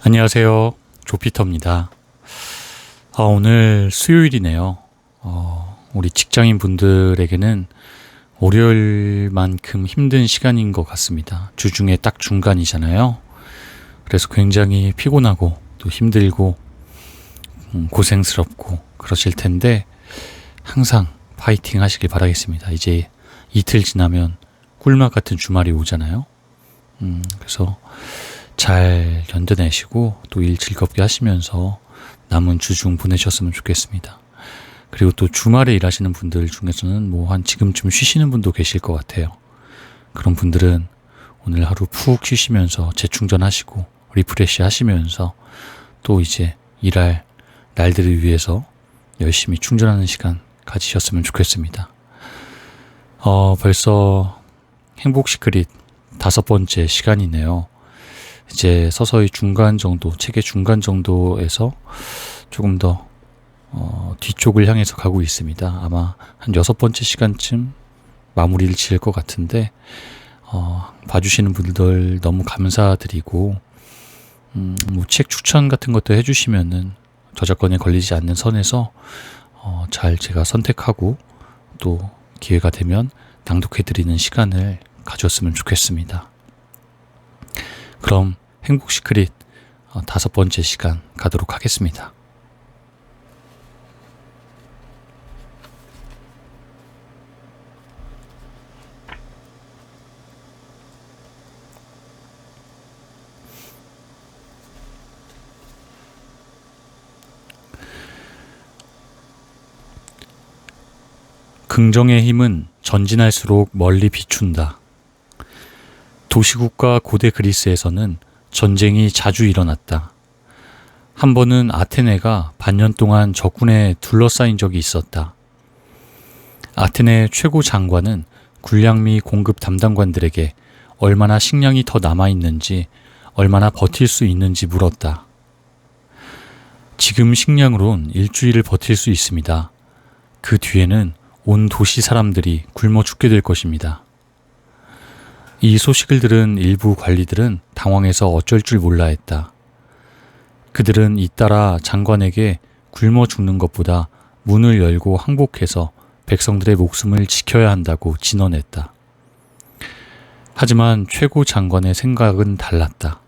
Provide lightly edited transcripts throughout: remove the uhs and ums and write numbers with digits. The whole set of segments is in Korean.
안녕하세요. 조피터입니다. 오늘 수요일이네요. 우리 직장인 분들에게는 월요일만큼 힘든 시간인 것 같습니다. 주중에 딱 중간이잖아요. 그래서 굉장히 피곤하고 또 힘들고 고생스럽고 그러실 텐데 항상 파이팅 하시길 바라겠습니다. 이제 이틀 지나면 꿀맛 같은 주말이 오잖아요. 그래서 잘 견뎌내시고 또 일 즐겁게 하시면서 남은 주중 보내셨으면 좋겠습니다. 그리고 또 주말에 일하시는 분들 중에서는 한 지금쯤 쉬시는 분도 계실 것 같아요. 그런 분들은 오늘 하루 푹 쉬시면서 재충전하시고 리프레시 하시면서 또 이제 일할 날들을 위해서 열심히 충전하는 시간 가지셨으면 좋겠습니다. 벌써 행복 시크릿 5번째 시간이네요. 이제 서서히 중간 정도, 책의 중간 정도에서 조금 더 뒤쪽을 향해서 가고 있습니다. 아마 한 6번째 시간쯤 마무리를 지을 것 같은데 봐주시는 분들 너무 감사드리고 책 추천 같은 것도 해주시면은 저작권에 걸리지 않는 선에서 잘 제가 선택하고 또 기회가 되면 낭독해드리는 시간을 가졌으면 좋겠습니다. 그럼 행복 시크릿 5번째 시간 가도록 하겠습니다. 긍정의 힘은 전진할수록 멀리 비춘다. 도시국가 고대 그리스에서는 전쟁이 자주 일어났다. 한 번은 아테네가 반년 동안 적군에 둘러싸인 적이 있었다. 아테네 최고 장관은 군량미 공급 담당관들에게 얼마나 식량이 더 남아있는지, 얼마나 버틸 수 있는지 물었다. 지금 식량으론 일주일을 버틸 수 있습니다. 그 뒤에는 온 도시 사람들이 굶어 죽게 될 것입니다. 이 소식을 들은 일부 관리들은 당황해서 어쩔 줄 몰라 했다. 그들은 잇따라 장관에게 굶어 죽는 것보다 문을 열고 항복해서 백성들의 목숨을 지켜야 한다고 진언했다. 하지만 최고 장관의 생각은 달랐다.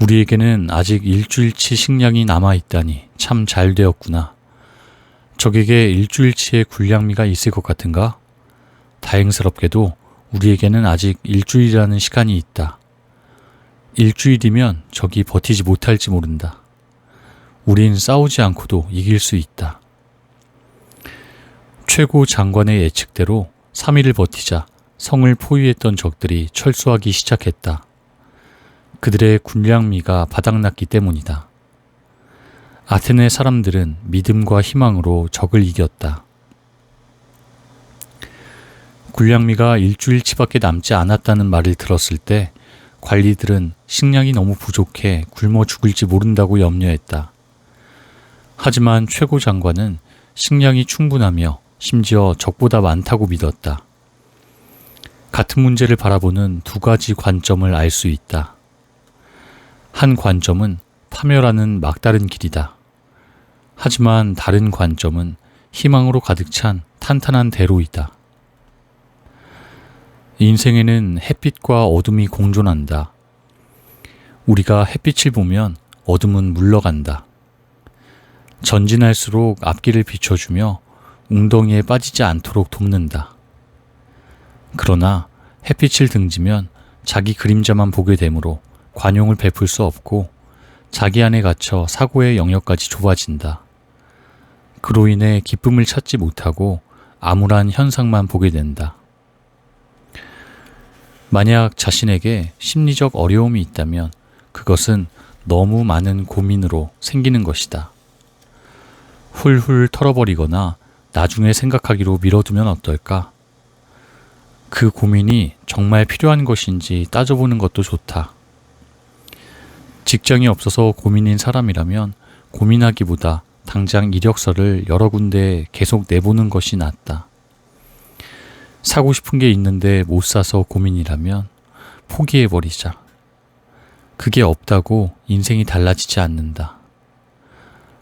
우리에게는 아직 일주일치 식량이 남아있다니 참 잘 되었구나. 적에게 일주일치의 군량미가 있을 것 같은가? 다행스럽게도 우리에게는 아직 일주일이라는 시간이 있다. 일주일이면 적이 버티지 못할지 모른다. 우린 싸우지 않고도 이길 수 있다. 최고 장관의 예측대로 3일을 버티자 성을 포위했던 적들이 철수하기 시작했다. 그들의 군량미가 바닥났기 때문이다. 아테네 사람들은 믿음과 희망으로 적을 이겼다. 군량미가 일주일치밖에 남지 않았다는 말을 들었을 때 관리들은 식량이 너무 부족해 굶어 죽을지 모른다고 염려했다. 하지만 최고 장관은 식량이 충분하며 심지어 적보다 많다고 믿었다. 같은 문제를 바라보는 두 가지 관점을 알 수 있다. 한 관점은 파멸하는 막다른 길이다. 하지만 다른 관점은 희망으로 가득 찬 탄탄한 대로이다. 인생에는 햇빛과 어둠이 공존한다. 우리가 햇빛을 보면 어둠은 물러간다. 전진할수록 앞길을 비춰주며 웅덩이에 빠지지 않도록 돕는다. 그러나 햇빛을 등지면 자기 그림자만 보게 되므로 관용을 베풀 수 없고 자기 안에 갇혀 사고의 영역까지 좁아진다. 그로 인해 기쁨을 찾지 못하고 암울한 현상만 보게 된다. 만약 자신에게 심리적 어려움이 있다면 그것은 너무 많은 고민으로 생기는 것이다. 훌훌 털어버리거나 나중에 생각하기로 미뤄두면 어떨까? 그 고민이 정말 필요한 것인지 따져보는 것도 좋다. 직장이 없어서 고민인 사람이라면 고민하기보다 당장 이력서를 여러 군데 계속 내보는 것이 낫다. 사고 싶은 게 있는데 못 사서 고민이라면 포기해버리자. 그게 없다고 인생이 달라지지 않는다.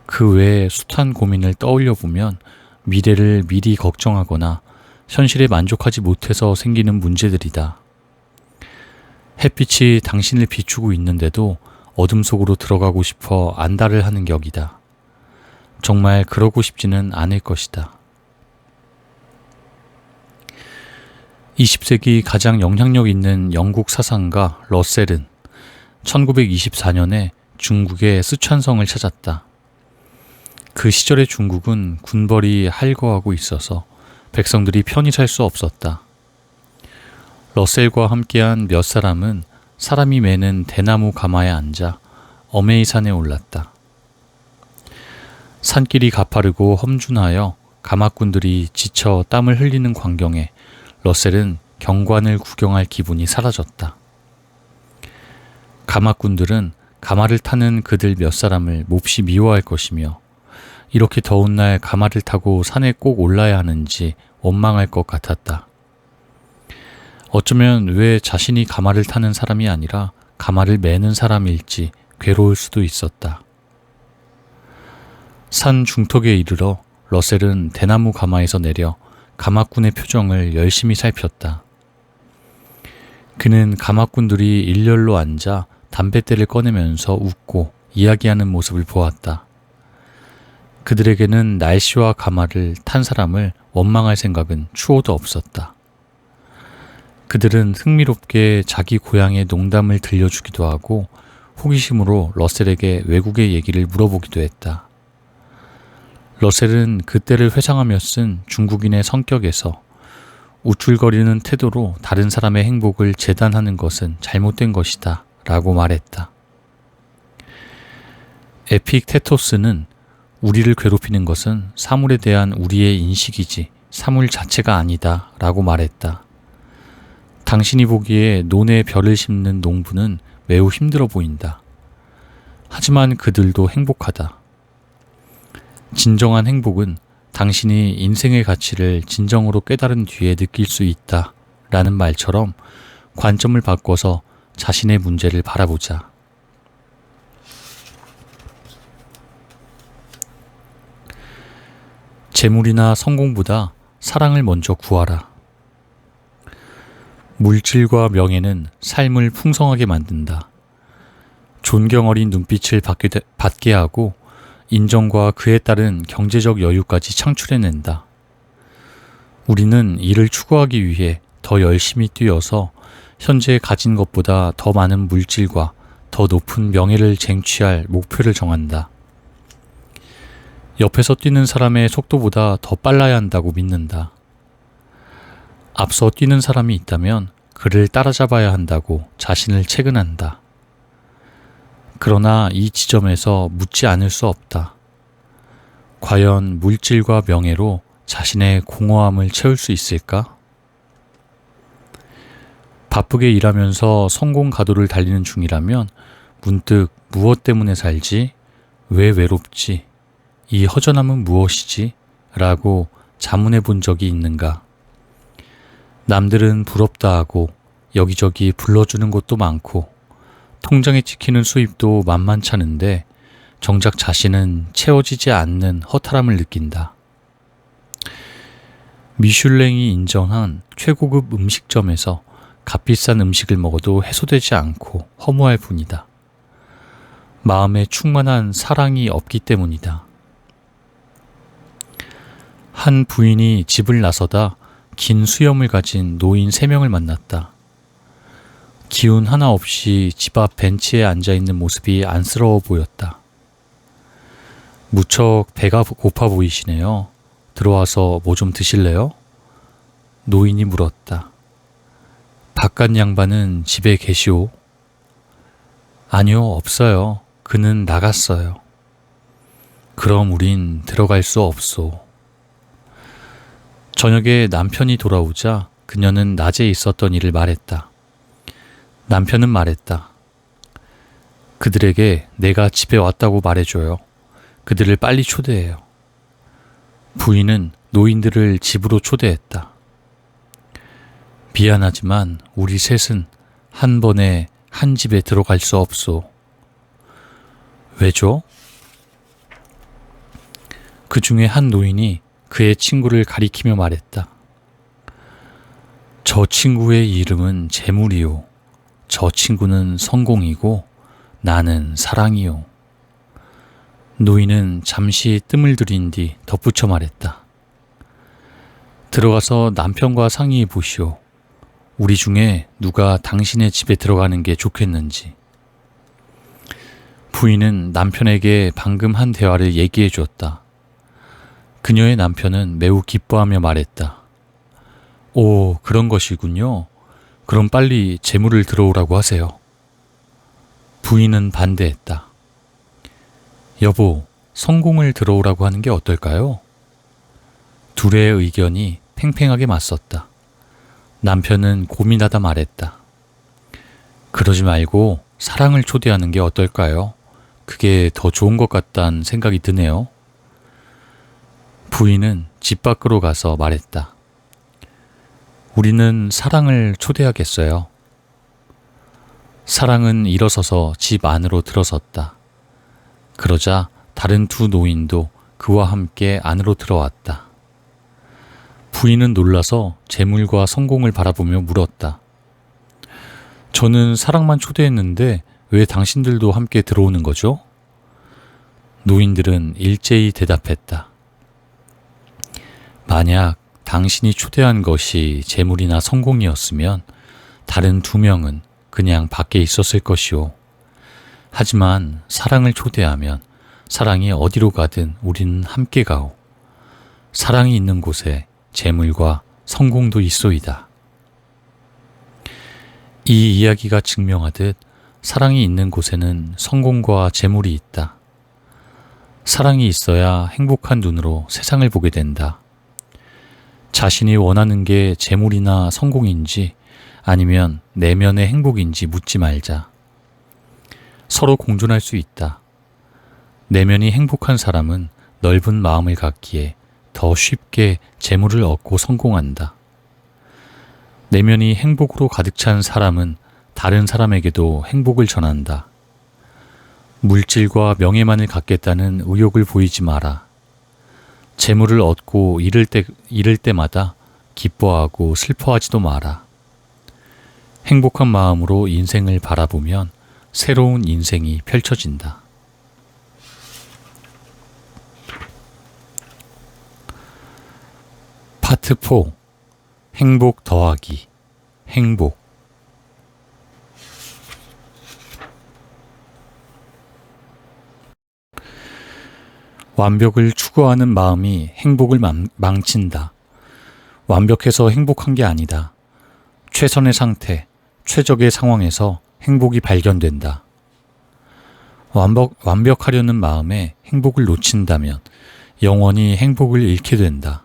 그 외에 숱한 고민을 떠올려 보면 미래를 미리 걱정하거나 현실에 만족하지 못해서 생기는 문제들이다. 햇빛이 당신을 비추고 있는데도 어둠 속으로 들어가고 싶어 안달을 하는 격이다. 정말 그러고 싶지는 않을 것이다. 20세기 가장 영향력 있는 영국 사상가 러셀은 1924년에 중국의 쓰촨성을 찾았다. 그 시절의 중국은 군벌이 할거하고 있어서 백성들이 편히 살 수 없었다. 러셀과 함께한 몇 사람은 사람이 매는 대나무 가마에 앉아 어메이산에 올랐다. 산길이 가파르고 험준하여 가마꾼들이 지쳐 땀을 흘리는 광경에 러셀은 경관을 구경할 기분이 사라졌다. 가마꾼들은 가마를 타는 그들 몇 사람을 몹시 미워할 것이며 이렇게 더운 날 가마를 타고 산에 꼭 올라야 하는지 원망할 것 같았다. 어쩌면 왜 자신이 가마를 타는 사람이 아니라 가마를 매는 사람일지 괴로울 수도 있었다. 산 중턱에 이르러 러셀은 대나무 가마에서 내려 가마꾼의 표정을 열심히 살폈다. 그는 가마꾼들이 일렬로 앉아 담뱃대를 꺼내면서 웃고 이야기하는 모습을 보았다. 그들에게는 날씨와 가마를 탄 사람을 원망할 생각은 추호도 없었다. 그들은 흥미롭게 자기 고향의 농담을 들려주기도 하고 호기심으로 러셀에게 외국의 얘기를 물어보기도 했다. 러셀은 그때를 회상하며 쓴 중국인의 성격에서 우쭐거리는 태도로 다른 사람의 행복을 재단하는 것은 잘못된 것이다 라고 말했다. 에픽테토스는 우리를 괴롭히는 것은 사물에 대한 우리의 인식이지 사물 자체가 아니다 라고 말했다. 당신이 보기에 논에 벼를 심는 농부는 매우 힘들어 보인다. 하지만 그들도 행복하다. 진정한 행복은 당신이 인생의 가치를 진정으로 깨달은 뒤에 느낄 수 있다 라는 말처럼 관점을 바꿔서 자신의 문제를 바라보자. 재물이나 성공보다 사랑을 먼저 구하라. 물질과 명예는 삶을 풍성하게 만든다. 존경 어린 눈빛을 받게 하고 인정과 그에 따른 경제적 여유까지 창출해낸다. 우리는 이를 추구하기 위해 더 열심히 뛰어서 현재 가진 것보다 더 많은 물질과 더 높은 명예를 쟁취할 목표를 정한다. 옆에서 뛰는 사람의 속도보다 더 빨라야 한다고 믿는다. 앞서 뛰는 사람이 있다면 그를 따라잡아야 한다고 자신을 채근한다. 그러나 이 지점에서 묻지 않을 수 없다. 과연 물질과 명예로 자신의 공허함을 채울 수 있을까? 바쁘게 일하면서 성공 가도를 달리는 중이라면 문득 무엇 때문에 살지? 왜 외롭지? 이 허전함은 무엇이지? 라고 자문해 본 적이 있는가? 남들은 부럽다 하고 여기저기 불러주는 곳도 많고 통장에 찍히는 수입도 만만찮은데 정작 자신은 채워지지 않는 허탈함을 느낀다. 미슐랭이 인정한 최고급 음식점에서 값비싼 음식을 먹어도 해소되지 않고 허무할 뿐이다. 마음에 충만한 사랑이 없기 때문이다. 한 부인이 집을 나서다 긴 수염을 가진 노인 3명을 만났다. 기운 하나 없이 집 앞 벤치에 앉아있는 모습이 안쓰러워 보였다. 무척 배가 고파 보이시네요. 들어와서 뭐 좀 드실래요? 노인이 물었다. 바깥 양반은 집에 계시오? 아니요, 없어요. 그는 나갔어요. 그럼 우린 들어갈 수 없소. 저녁에 남편이 돌아오자 그녀는 낮에 있었던 일을 말했다. 남편은 말했다. 그들에게 내가 집에 왔다고 말해줘요. 그들을 빨리 초대해요. 부인은 노인들을 집으로 초대했다. 미안하지만 우리 셋은 한 번에 한 집에 들어갈 수 없소. 왜죠? 그 중에 한 노인이 그의 친구를 가리키며 말했다. 저 친구의 이름은 재물이요. 저 친구는 성공이고 나는 사랑이요. 노인은 잠시 뜸을 들인 뒤 덧붙여 말했다. 들어가서 남편과 상의해 보시오. 우리 중에 누가 당신의 집에 들어가는 게 좋겠는지. 부인은 남편에게 방금 한 대화를 얘기해 주었다. 그녀의 남편은 매우 기뻐하며 말했다. 오, 그런 것이군요. 그럼 빨리 재물을 들어오라고 하세요. 부인은 반대했다. 여보, 성공을 들어오라고 하는 게 어떨까요? 둘의 의견이 팽팽하게 맞섰다. 남편은 고민하다 말했다. 그러지 말고 사랑을 초대하는 게 어떨까요? 그게 더 좋은 것 같다는 생각이 드네요. 부인은 집 밖으로 가서 말했다. 우리는 사랑을 초대하겠어요. 사랑은 일어서서 집 안으로 들어섰다. 그러자 다른 두 노인도 그와 함께 안으로 들어왔다. 부인은 놀라서 재물과 성공을 바라보며 물었다. 저는 사랑만 초대했는데 왜 당신들도 함께 들어오는 거죠? 노인들은 일제히 대답했다. 만약 당신이 초대한 것이 재물이나 성공이었으면 다른 두 명은 그냥 밖에 있었을 것이오. 하지만 사랑을 초대하면 사랑이 어디로 가든 우리는 함께 가오. 사랑이 있는 곳에 재물과 성공도 있소이다. 이 이야기가 증명하듯 사랑이 있는 곳에는 성공과 재물이 있다. 사랑이 있어야 행복한 눈으로 세상을 보게 된다. 자신이 원하는 게 재물이나 성공인지 아니면 내면의 행복인지 묻지 말자. 서로 공존할 수 있다. 내면이 행복한 사람은 넓은 마음을 갖기에 더 쉽게 재물을 얻고 성공한다. 내면이 행복으로 가득 찬 사람은 다른 사람에게도 행복을 전한다. 물질과 명예만을 갖겠다는 의욕을 보이지 마라. 재물을 얻고 잃을 때마다 기뻐하고 슬퍼하지도 마라. 행복한 마음으로 인생을 바라보면 새로운 인생이 펼쳐진다. 파트 4. 행복 더하기. 행복. 완벽을 추구하는 마음이 행복을 망친다. 완벽해서 행복한 게 아니다. 최선의 상태, 최적의 상황에서 행복이 발견된다. 완벽하려는 마음에 행복을 놓친다면 영원히 행복을 잃게 된다.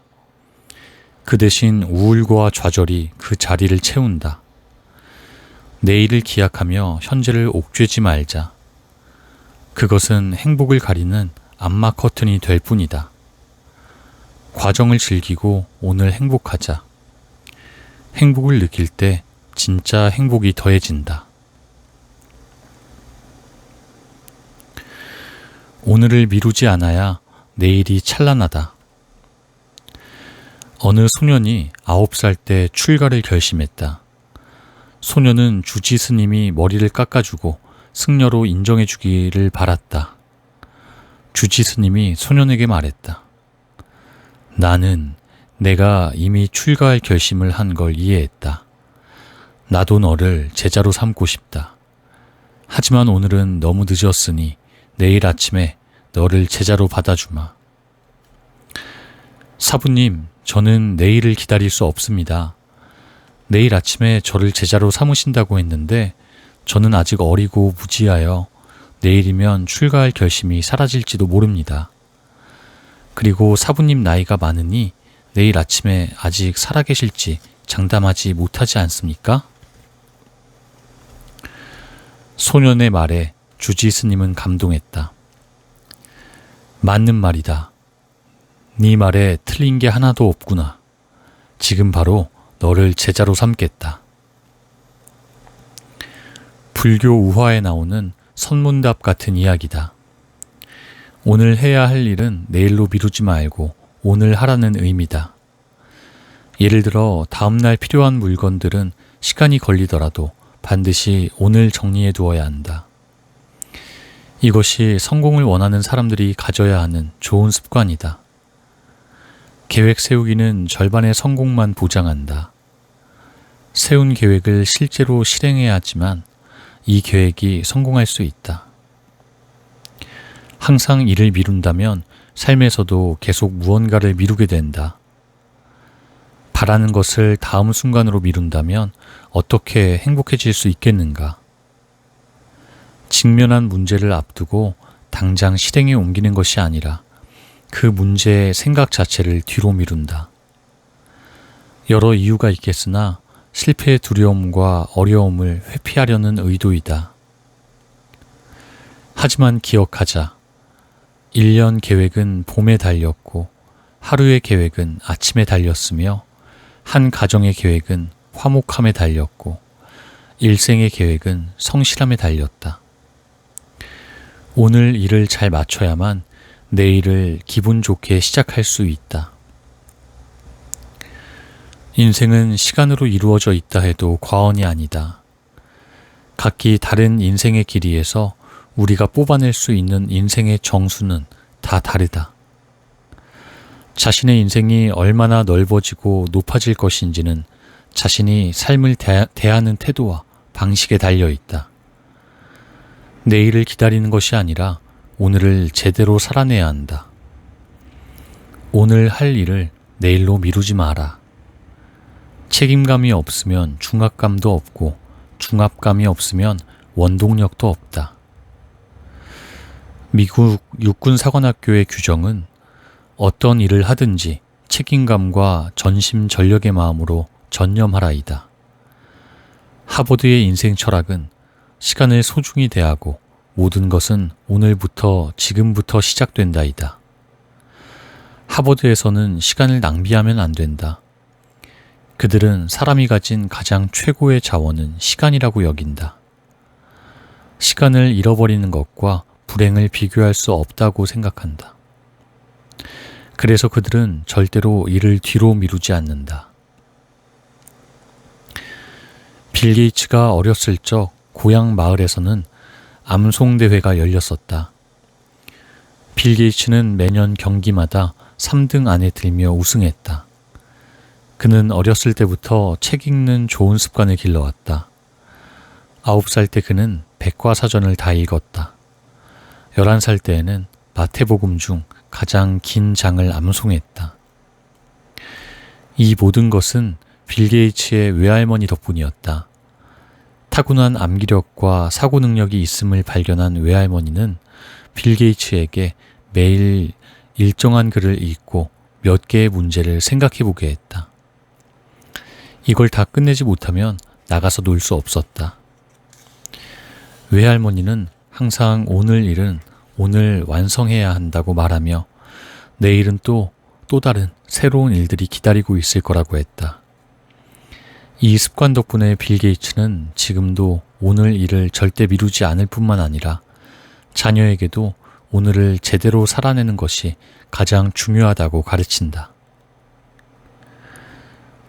그 대신 우울과 좌절이 그 자리를 채운다. 내일을 기약하며 현재를 옥죄지 말자. 그것은 행복을 가리는 암막 커튼이 될 뿐이다. 과정을 즐기고 오늘 행복하자. 행복을 느낄 때 진짜 행복이 더해진다. 오늘을 미루지 않아야 내일이 찬란하다. 어느 소년이 9살 때 출가를 결심했다. 소년은 주지 스님이 머리를 깎아주고 승려로 인정해주기를 바랐다. 주지 스님이 소년에게 말했다. 나는 내가 이미 출가할 결심을 한 걸 이해했다. 나도 너를 제자로 삼고 싶다. 하지만 오늘은 너무 늦었으니 내일 아침에 너를 제자로 받아주마. 사부님, 저는 내일을 기다릴 수 없습니다. 내일 아침에 저를 제자로 삼으신다고 했는데 저는 아직 어리고 무지하여 내일이면 출가할 결심이 사라질지도 모릅니다. 그리고 사부님 나이가 많으니 내일 아침에 아직 살아계실지 장담하지 못하지 않습니까? 소년의 말에 주지 스님은 감동했다. 맞는 말이다. 네 말에 틀린 게 하나도 없구나. 지금 바로 너를 제자로 삼겠다. 불교 우화에 나오는 선문답 같은 이야기다. 오늘 해야 할 일은 내일로 미루지 말고 오늘 하라는 의미다. 예를 들어 다음날 필요한 물건들은 시간이 걸리더라도 반드시 오늘 정리해 두어야 한다. 이것이 성공을 원하는 사람들이 가져야 하는 좋은 습관이다. 계획 세우기는 절반의 성공만 보장한다. 세운 계획을 실제로 실행해야 하지만 이 계획이 성공할 수 있다. 항상 일을 미룬다면 삶에서도 계속 무언가를 미루게 된다. 바라는 것을 다음 순간으로 미룬다면 어떻게 행복해질 수 있겠는가? 직면한 문제를 앞두고 당장 실행에 옮기는 것이 아니라 그 문제의 생각 자체를 뒤로 미룬다. 여러 이유가 있겠으나 실패의 두려움과 어려움을 회피하려는 의도이다. 하지만 기억하자. 1년 계획은 봄에 달렸고 하루의 계획은 아침에 달렸으며 한 가정의 계획은 화목함에 달렸고 일생의 계획은 성실함에 달렸다. 오늘 일을 잘 마쳐야만 내일을 기분 좋게 시작할 수 있다. 인생은 시간으로 이루어져 있다 해도 과언이 아니다. 각기 다른 인생의 길이에서 우리가 뽑아낼 수 있는 인생의 정수는 다 다르다. 자신의 인생이 얼마나 넓어지고 높아질 것인지는 자신이 삶을 대하는 태도와 방식에 달려 있다. 내일을 기다리는 것이 아니라 오늘을 제대로 살아내야 한다. 오늘 할 일을 내일로 미루지 마라. 책임감이 없으면 중압감도 없고 중압감이 없으면 원동력도 없다. 미국 육군사관학교의 규정은 어떤 일을 하든지 책임감과 전심전력의 마음으로 전념하라이다. 하버드의 인생 철학은 시간을 소중히 대하고 모든 것은 오늘부터 지금부터 시작된다이다. 하버드에서는 시간을 낭비하면 안 된다. 그들은 사람이 가진 가장 최고의 자원은 시간이라고 여긴다. 시간을 잃어버리는 것과 불행을 비교할 수 없다고 생각한다. 그래서 그들은 절대로 일을 뒤로 미루지 않는다. 빌 게이츠가 어렸을 적 고향 마을에서는 암송대회가 열렸었다. 빌 게이츠는 매년 경기마다 3등 안에 들며 우승했다. 그는 어렸을 때부터 책 읽는 좋은 습관을 길러왔다. 9살 때 그는 백과사전을 다 읽었다. 11살 때에는 마태복음 중 가장 긴 장을 암송했다. 이 모든 것은 빌 게이츠의 외할머니 덕분이었다. 타고난 암기력과 사고 능력이 있음을 발견한 외할머니는 빌 게이츠에게 매일 일정한 글을 읽고 몇 개의 문제를 생각해 보게 했다. 이걸 다 끝내지 못하면 나가서 놀 수 없었다. 외할머니는 항상 오늘 일은 오늘 완성해야 한다고 말하며 내일은 또 다른 새로운 일들이 기다리고 있을 거라고 했다. 이 습관 덕분에 빌 게이츠는 지금도 오늘 일을 절대 미루지 않을 뿐만 아니라 자녀에게도 오늘을 제대로 살아내는 것이 가장 중요하다고 가르친다.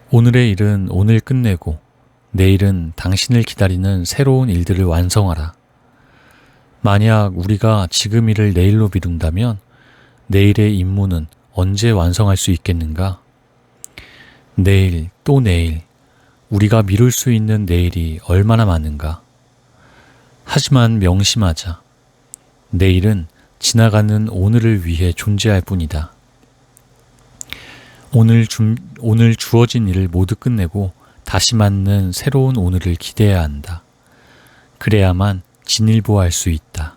오늘의 일은 오늘 끝내고 내일은 당신을 기다리는 새로운 일들을 완성하라. 만약 우리가 지금 일을 내일로 미룬다면 내일의 임무는 언제 완성할 수 있겠는가? 내일 또 내일, 우리가 미룰 수 있는 내일이 얼마나 많은가? 하지만 명심하자. 내일은 지나가는 오늘을 위해 존재할 뿐이다. 오늘 주어진 일을 모두 끝내고 다시 맞는 새로운 오늘을 기대해야 한다. 그래야만 진일보할 수 있다.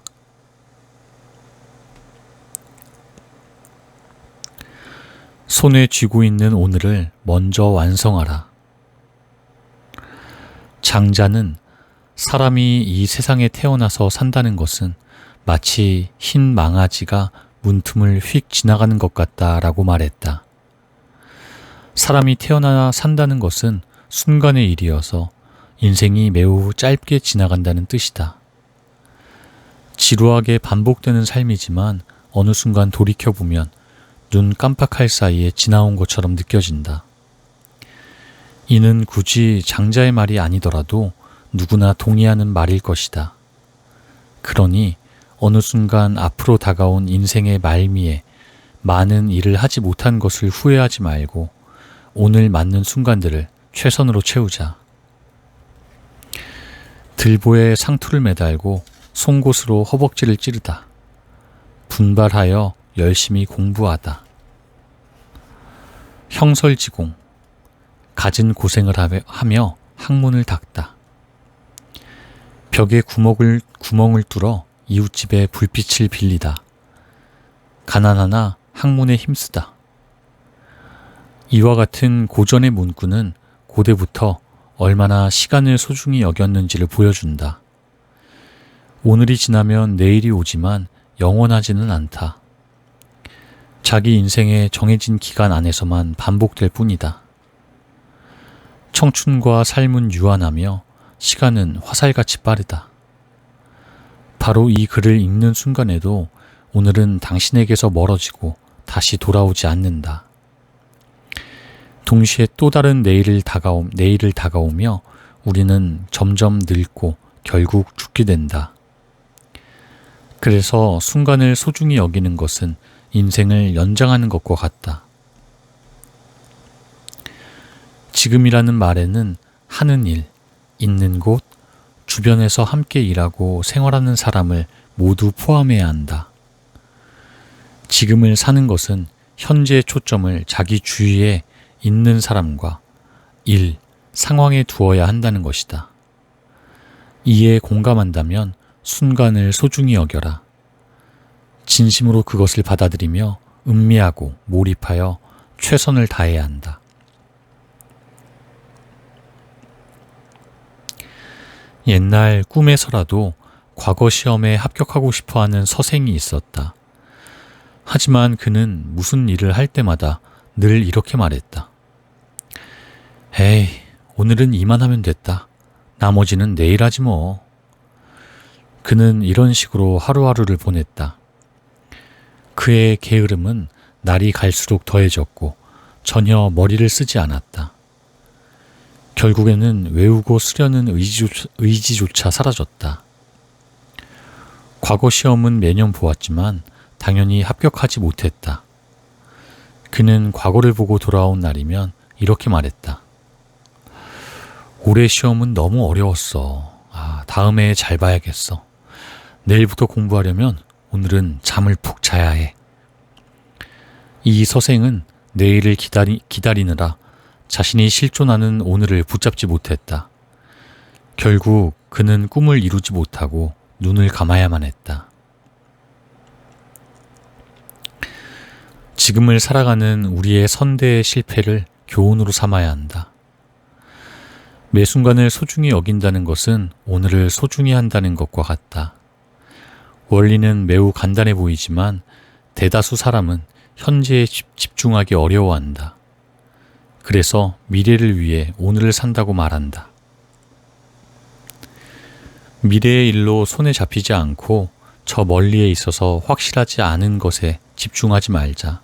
손에 쥐고 있는 오늘을 먼저 완성하라. 장자는 사람이 이 세상에 태어나서 산다는 것은 마치 흰 망아지가 문틈을 휙 지나가는 것 같다라고 말했다. 사람이 태어나 산다는 것은 순간의 일이어서 인생이 매우 짧게 지나간다는 뜻이다. 지루하게 반복되는 삶이지만 어느 순간 돌이켜보면 눈 깜빡할 사이에 지나온 것처럼 느껴진다. 이는 굳이 장자의 말이 아니더라도 누구나 동의하는 말일 것이다. 그러니 어느 순간 앞으로 다가온 인생의 말미에 많은 일을 하지 못한 것을 후회하지 말고 오늘 맞는 순간들을 최선으로 채우자. 들보에 상투를 매달고 송곳으로 허벅지를 찌르다. 분발하여 열심히 공부하다. 형설지공. 갖은 고생을 하며 학문을 닦다. 벽에 구멍을 뚫어 이웃집에 불빛을 빌리다. 가난하나 학문에 힘쓰다. 이와 같은 고전의 문구는 고대부터 얼마나 시간을 소중히 여겼는지를 보여준다. 오늘이 지나면 내일이 오지만 영원하지는 않다. 자기 인생의 정해진 기간 안에서만 반복될 뿐이다. 청춘과 삶은 유한하며 시간은 화살같이 빠르다. 바로 이 글을 읽는 순간에도 오늘은 당신에게서 멀어지고 다시 돌아오지 않는다. 동시에 또 다른 내일을 다가오며 우리는 점점 늙고 결국 죽게 된다. 그래서 순간을 소중히 여기는 것은 인생을 연장하는 것과 같다. 지금이라는 말에는 하는 일, 있는 곳, 주변에서 함께 일하고 생활하는 사람을 모두 포함해야 한다. 지금을 사는 것은 현재의 초점을 자기 주위에 있는 사람과 일, 상황에 두어야 한다는 것이다. 이에 공감한다면 순간을 소중히 여겨라. 진심으로 그것을 받아들이며 음미하고 몰입하여 최선을 다해야 한다. 옛날 꿈에서라도 과거 시험에 합격하고 싶어하는 서생이 있었다. 하지만 그는 무슨 일을 할 때마다 늘 이렇게 말했다. 에이, 오늘은 이만하면 됐다. 나머지는 내일 하지 뭐. 그는 이런 식으로 하루하루를 보냈다. 그의 게으름은 날이 갈수록 더해졌고 전혀 머리를 쓰지 않았다. 결국에는 외우고 쓰려는 의지조차 사라졌다. 과거 시험은 매년 보았지만 당연히 합격하지 못했다. 그는 과거를 보고 돌아온 날이면 이렇게 말했다. 올해 시험은 너무 어려웠어. 다음에 잘 봐야겠어. 내일부터 공부하려면 오늘은 잠을 푹 자야 해. 이 서생은 내일을 기다리느라 자신이 실존하는 오늘을 붙잡지 못했다. 결국 그는 꿈을 이루지 못하고 눈을 감아야만 했다. 지금을 살아가는 우리의 선대의 실패를 교훈으로 삼아야 한다. 매 순간을 소중히 여긴다는 것은 오늘을 소중히 한다는 것과 같다. 원리는 매우 간단해 보이지만 대다수 사람은 현재에 집중하기 어려워한다. 그래서 미래를 위해 오늘을 산다고 말한다. 미래의 일로 손에 잡히지 않고 저 멀리에 있어서 확실하지 않은 것에 집중하지 말자.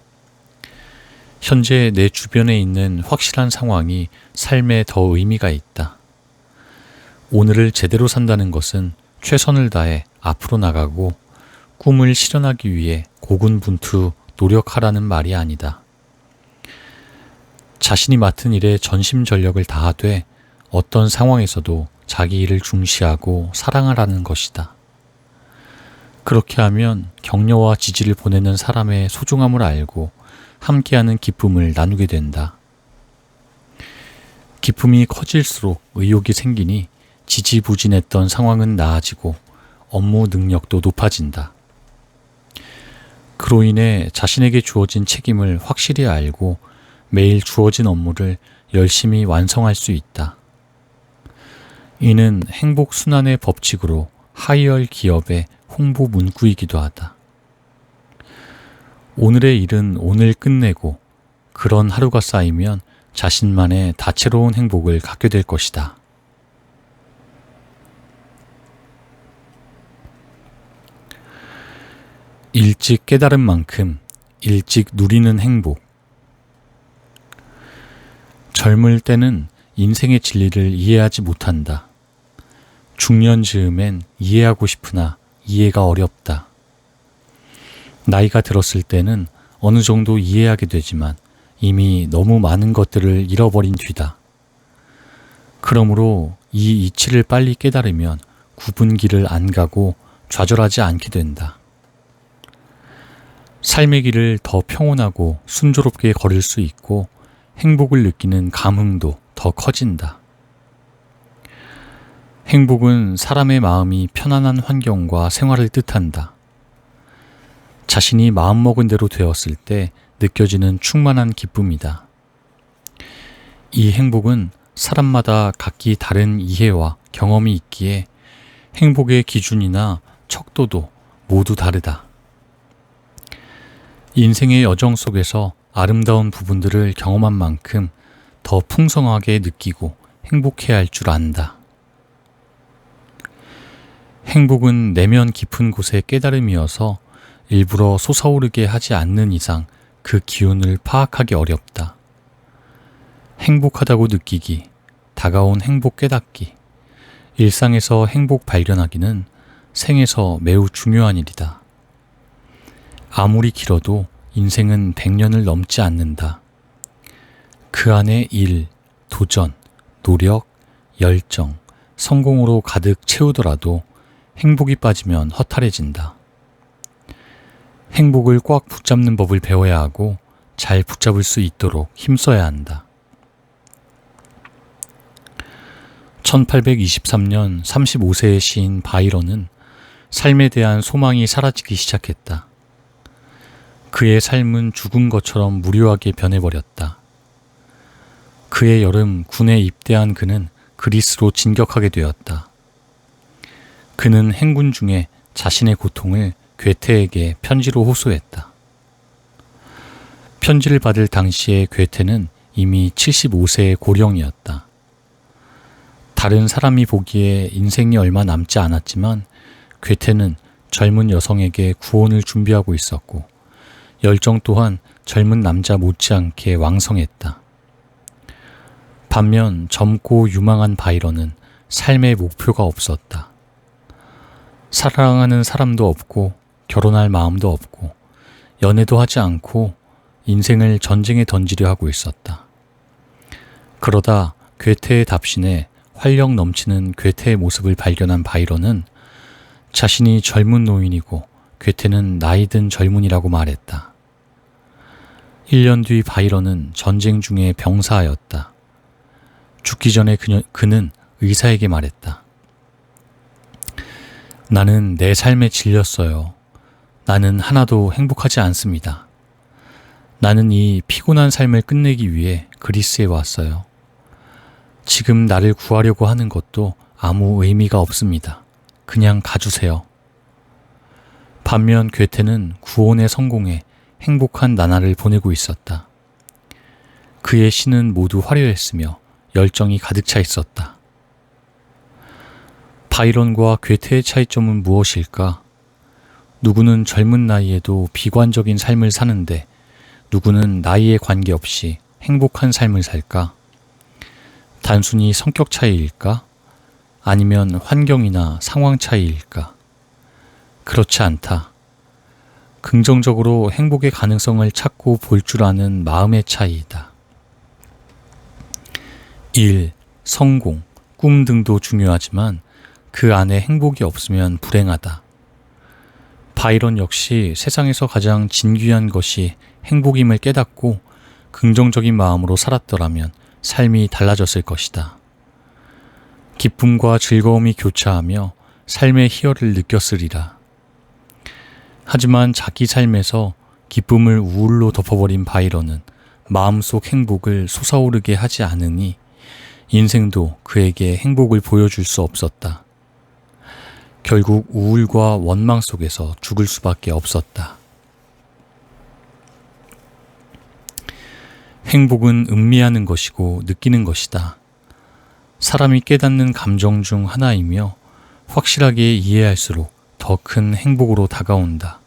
현재 내 주변에 있는 확실한 상황이 삶에 더 의미가 있다. 오늘을 제대로 산다는 것은 최선을 다해 앞으로 나가고 꿈을 실현하기 위해 고군분투 노력하라는 말이 아니다. 자신이 맡은 일에 전심전력을 다하되 어떤 상황에서도 자기 일을 중시하고 사랑하라는 것이다. 그렇게 하면 격려와 지지를 보내는 사람의 소중함을 알고 함께하는 기쁨을 나누게 된다. 기쁨이 커질수록 의욕이 생기니 지지부진했던 상황은 나아지고 업무 능력도 높아진다. 그로 인해 자신에게 주어진 책임을 확실히 알고 매일 주어진 업무를 열심히 완성할 수 있다. 이는 행복순환의 법칙으로 하이얼 기업의 홍보 문구이기도 하다. 오늘의 일은 오늘 끝내고 그런 하루가 쌓이면 자신만의 다채로운 행복을 갖게 될 것이다. 일찍 깨달은 만큼 일찍 누리는 행복. 젊을 때는 인생의 진리를 이해하지 못한다. 중년 즈음엔 이해하고 싶으나 이해가 어렵다. 나이가 들었을 때는 어느 정도 이해하게 되지만 이미 너무 많은 것들을 잃어버린 뒤다. 그러므로 이 이치를 빨리 깨달으면 구분길을 안 가고 좌절하지 않게 된다. 삶의 길을 더 평온하고 순조롭게 걸을 수 있고 행복을 느끼는 감흥도 더 커진다. 행복은 사람의 마음이 편안한 환경과 생활을 뜻한다. 자신이 마음먹은 대로 되었을 때 느껴지는 충만한 기쁨이다. 이 행복은 사람마다 각기 다른 이해와 경험이 있기에 행복의 기준이나 척도도 모두 다르다. 인생의 여정 속에서 아름다운 부분들을 경험한 만큼 더 풍성하게 느끼고 행복해야 할 줄 안다. 행복은 내면 깊은 곳의 깨달음이어서 일부러 솟아오르게 하지 않는 이상 그 기운을 파악하기 어렵다. 행복하다고 느끼기, 다가온 행복 깨닫기, 일상에서 행복 발견하기는 생에서 매우 중요한 일이다. 아무리 길어도 인생은 100년을 넘지 않는다. 그 안에 일, 도전, 노력, 열정, 성공으로 가득 채우더라도 행복이 빠지면 허탈해진다. 행복을 꽉 붙잡는 법을 배워야 하고 잘 붙잡을 수 있도록 힘써야 한다. 1823년 35세의 시인 바이런은 삶에 대한 소망이 사라지기 시작했다. 그의 삶은 죽은 것처럼 무료하게 변해버렸다. 그의 여름 군에 입대한 그는 그리스로 진격하게 되었다. 그는 행군 중에 자신의 고통을 괴테에게 편지로 호소했다. 편지를 받을 당시에 괴테는 이미 75세의 고령이었다. 다른 사람이 보기에 인생이 얼마 남지 않았지만 괴테는 젊은 여성에게 구원을 준비하고 있었고 열정 또한 젊은 남자 못지않게 왕성했다. 반면 젊고 유망한 바이런은 삶의 목표가 없었다. 사랑하는 사람도 없고 결혼할 마음도 없고 연애도 하지 않고 인생을 전쟁에 던지려 하고 있었다. 그러다 괴테의 답신에 활력 넘치는 괴테의 모습을 발견한 바이런은 자신이 젊은 노인이고 괴테는 나이든 젊은이라고 말했다. 1년 뒤 바이런은 전쟁 중에 병사하였다. 죽기 전에 그는 의사에게 말했다. 나는 내 삶에 질렸어요. 나는 하나도 행복하지 않습니다. 나는 이 피곤한 삶을 끝내기 위해 그리스에 왔어요. 지금 나를 구하려고 하는 것도 아무 의미가 없습니다. 그냥 가주세요. 반면 괴테는 구원에 성공해 행복한 나날을 보내고 있었다. 그의 시는 모두 화려했으며 열정이 가득 차 있었다. 바이런과 괴테의 차이점은 무엇일까? 누구는 젊은 나이에도 비관적인 삶을 사는데 누구는 나이에 관계없이 행복한 삶을 살까? 단순히 성격 차이일까? 아니면 환경이나 상황 차이일까? 그렇지 않다. 긍정적으로 행복의 가능성을 찾고 볼 줄 아는 마음의 차이이다. 일, 성공, 꿈 등도 중요하지만 그 안에 행복이 없으면 불행하다. 바이런 역시 세상에서 가장 진귀한 것이 행복임을 깨닫고 긍정적인 마음으로 살았더라면 삶이 달라졌을 것이다. 기쁨과 즐거움이 교차하며 삶의 희열을 느꼈으리라. 하지만 자기 삶에서 기쁨을 우울로 덮어버린 바이런은 마음속 행복을 솟아오르게 하지 않으니 인생도 그에게 행복을 보여줄 수 없었다. 결국 우울과 원망 속에서 죽을 수밖에 없었다. 행복은 음미하는 것이고 느끼는 것이다. 사람이 깨닫는 감정 중 하나이며 확실하게 이해할수록 더 큰 행복으로 다가온다.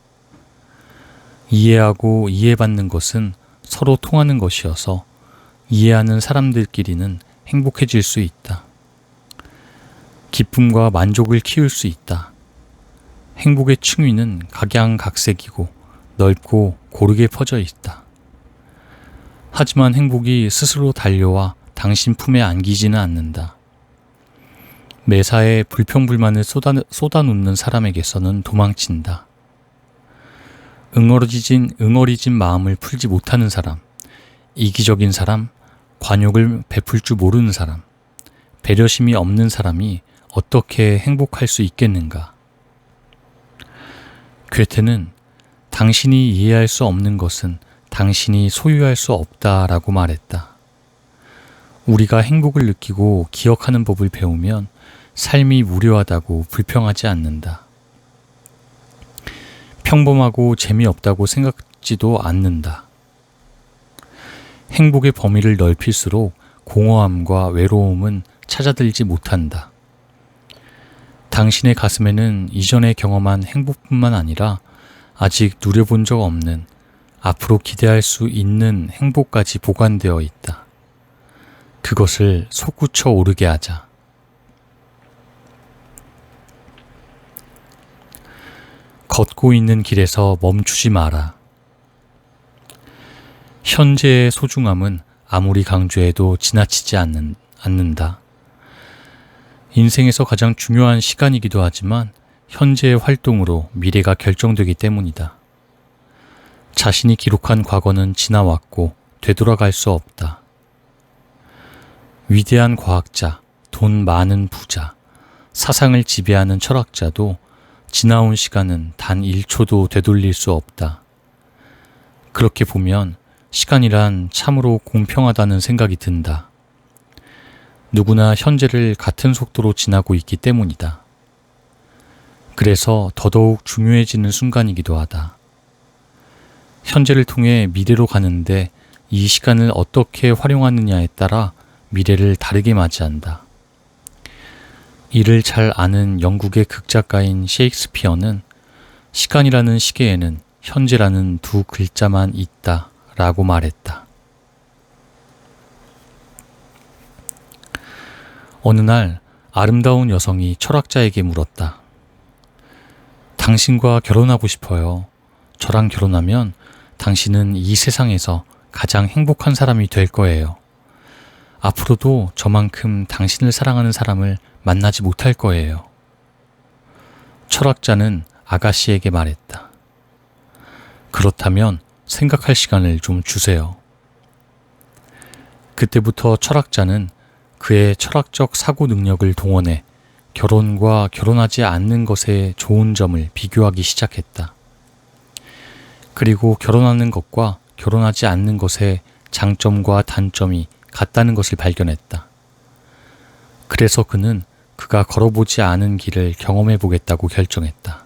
이해하고 이해받는 것은 서로 통하는 것이어서 이해하는 사람들끼리는 행복해질 수 있다. 기쁨과 만족을 키울 수 있다. 행복의 층위는 각양각색이고 넓고 고르게 퍼져 있다. 하지만 행복이 스스로 달려와 당신 품에 안기지는 않는다. 매사에 불평불만을 쏟아놓는 사람에게서는 도망친다. 응어리진 마음을 풀지 못하는 사람, 이기적인 사람, 관용을 베풀 줄 모르는 사람, 배려심이 없는 사람이 어떻게 행복할 수 있겠는가? 괴테는 당신이 이해할 수 없는 것은 당신이 소유할 수 없다라고 말했다. 우리가 행복을 느끼고 기억하는 법을 배우면 삶이 무료하다고 불평하지 않는다. 평범하고 재미없다고 생각지도 않는다. 행복의 범위를 넓힐수록 공허함과 외로움은 찾아들지 못한다. 당신의 가슴에는 이전에 경험한 행복뿐만 아니라 아직 누려본 적 없는, 앞으로 기대할 수 있는 행복까지 보관되어 있다. 그것을 솟구쳐 오르게 하자. 걷고 있는 길에서 멈추지 마라. 현재의 소중함은 아무리 강조해도 지나치지 않는다. 인생에서 가장 중요한 시간이기도 하지만 현재의 활동으로 미래가 결정되기 때문이다. 자신이 기록한 과거는 지나왔고 되돌아갈 수 없다. 위대한 과학자, 돈 많은 부자, 사상을 지배하는 철학자도 지나온 시간은 단 1초도 되돌릴 수 없다. 그렇게 보면 시간이란 참으로 공평하다는 생각이 든다. 누구나 현재를 같은 속도로 지나고 있기 때문이다. 그래서 더더욱 중요해지는 순간이기도 하다. 현재를 통해 미래로 가는데 이 시간을 어떻게 활용하느냐에 따라 미래를 다르게 맞이한다. 이를 잘 아는 영국의 극작가인 셰익스피어는 시간이라는 시계에는 현재라는 두 글자만 있다 라고 말했다. 어느 날 아름다운 여성이 철학자에게 물었다. 당신과 결혼하고 싶어요. 저랑 결혼하면 당신은 이 세상에서 가장 행복한 사람이 될 거예요. 앞으로도 저만큼 당신을 사랑하는 사람을 만나지 못할 거예요. 철학자는 아가씨에게 말했다. 그렇다면 생각할 시간을 좀 주세요. 그때부터 철학자는 그의 철학적 사고 능력을 동원해 결혼과 결혼하지 않는 것의 좋은 점을 비교하기 시작했다. 그리고 결혼하는 것과 결혼하지 않는 것의 장점과 단점이 같다는 것을 발견했다. 그래서 그는 그가 걸어보지 않은 길을 경험해 보겠다고 결정했다.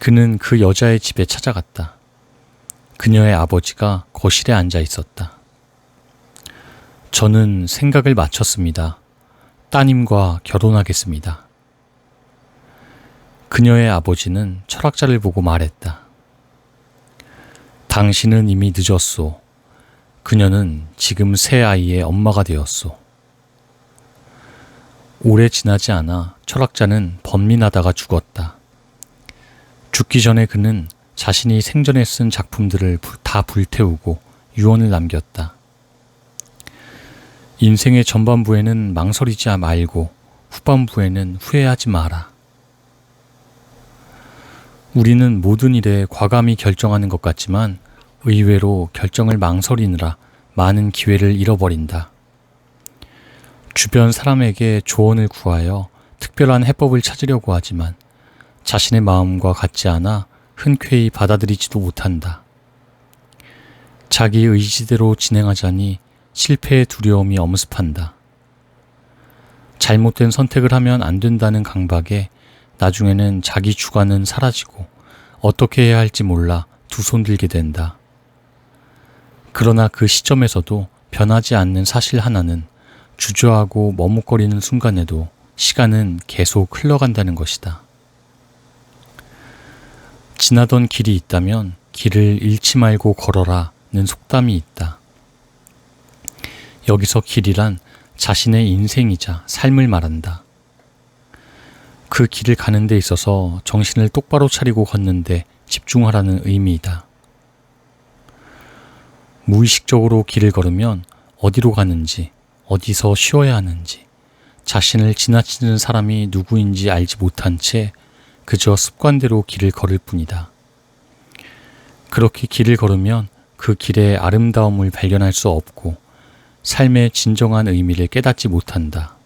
그는 그 여자의 집에 찾아갔다. 그녀의 아버지가 거실에 앉아 있었다. 저는 생각을 마쳤습니다. 따님과 결혼하겠습니다. 그녀의 아버지는 철학자를 보고 말했다. 당신은 이미 늦었소. 그녀는 지금 새 아이의 엄마가 되었소. 오래 지나지 않아 철학자는 번민하다가 죽었다. 죽기 전에 그는 자신이 생전에 쓴 작품들을 다 불태우고 유언을 남겼다. 인생의 전반부에는 망설이지 말고 후반부에는 후회하지 마라. 우리는 모든 일에 과감히 결정하는 것 같지만 의외로 결정을 망설이느라 많은 기회를 잃어버린다. 주변 사람에게 조언을 구하여 특별한 해법을 찾으려고 하지만 자신의 마음과 같지 않아 흔쾌히 받아들이지도 못한다. 자기 의지대로 진행하자니 실패의 두려움이 엄습한다. 잘못된 선택을 하면 안 된다는 강박에 나중에는 자기 주관은 사라지고 어떻게 해야 할지 몰라 두 손 들게 된다. 그러나 그 시점에서도 변하지 않는 사실 하나는 주저하고 머뭇거리는 순간에도 시간은 계속 흘러간다는 것이다. 지나던 길이 있다면 길을 잃지 말고 걸어라는 속담이 있다. 여기서 길이란 자신의 인생이자 삶을 말한다. 그 길을 가는 데 있어서 정신을 똑바로 차리고 걷는데 집중하라는 의미이다. 무의식적으로 길을 걸으면 어디로 가는지, 어디서 쉬어야 하는지, 자신을 지나치는 사람이 누구인지 알지 못한 채 그저 습관대로 길을 걸을 뿐이다. 그렇게 길을 걸으면 그 길의 아름다움을 발견할 수 없고 삶의 진정한 의미를 깨닫지 못한다.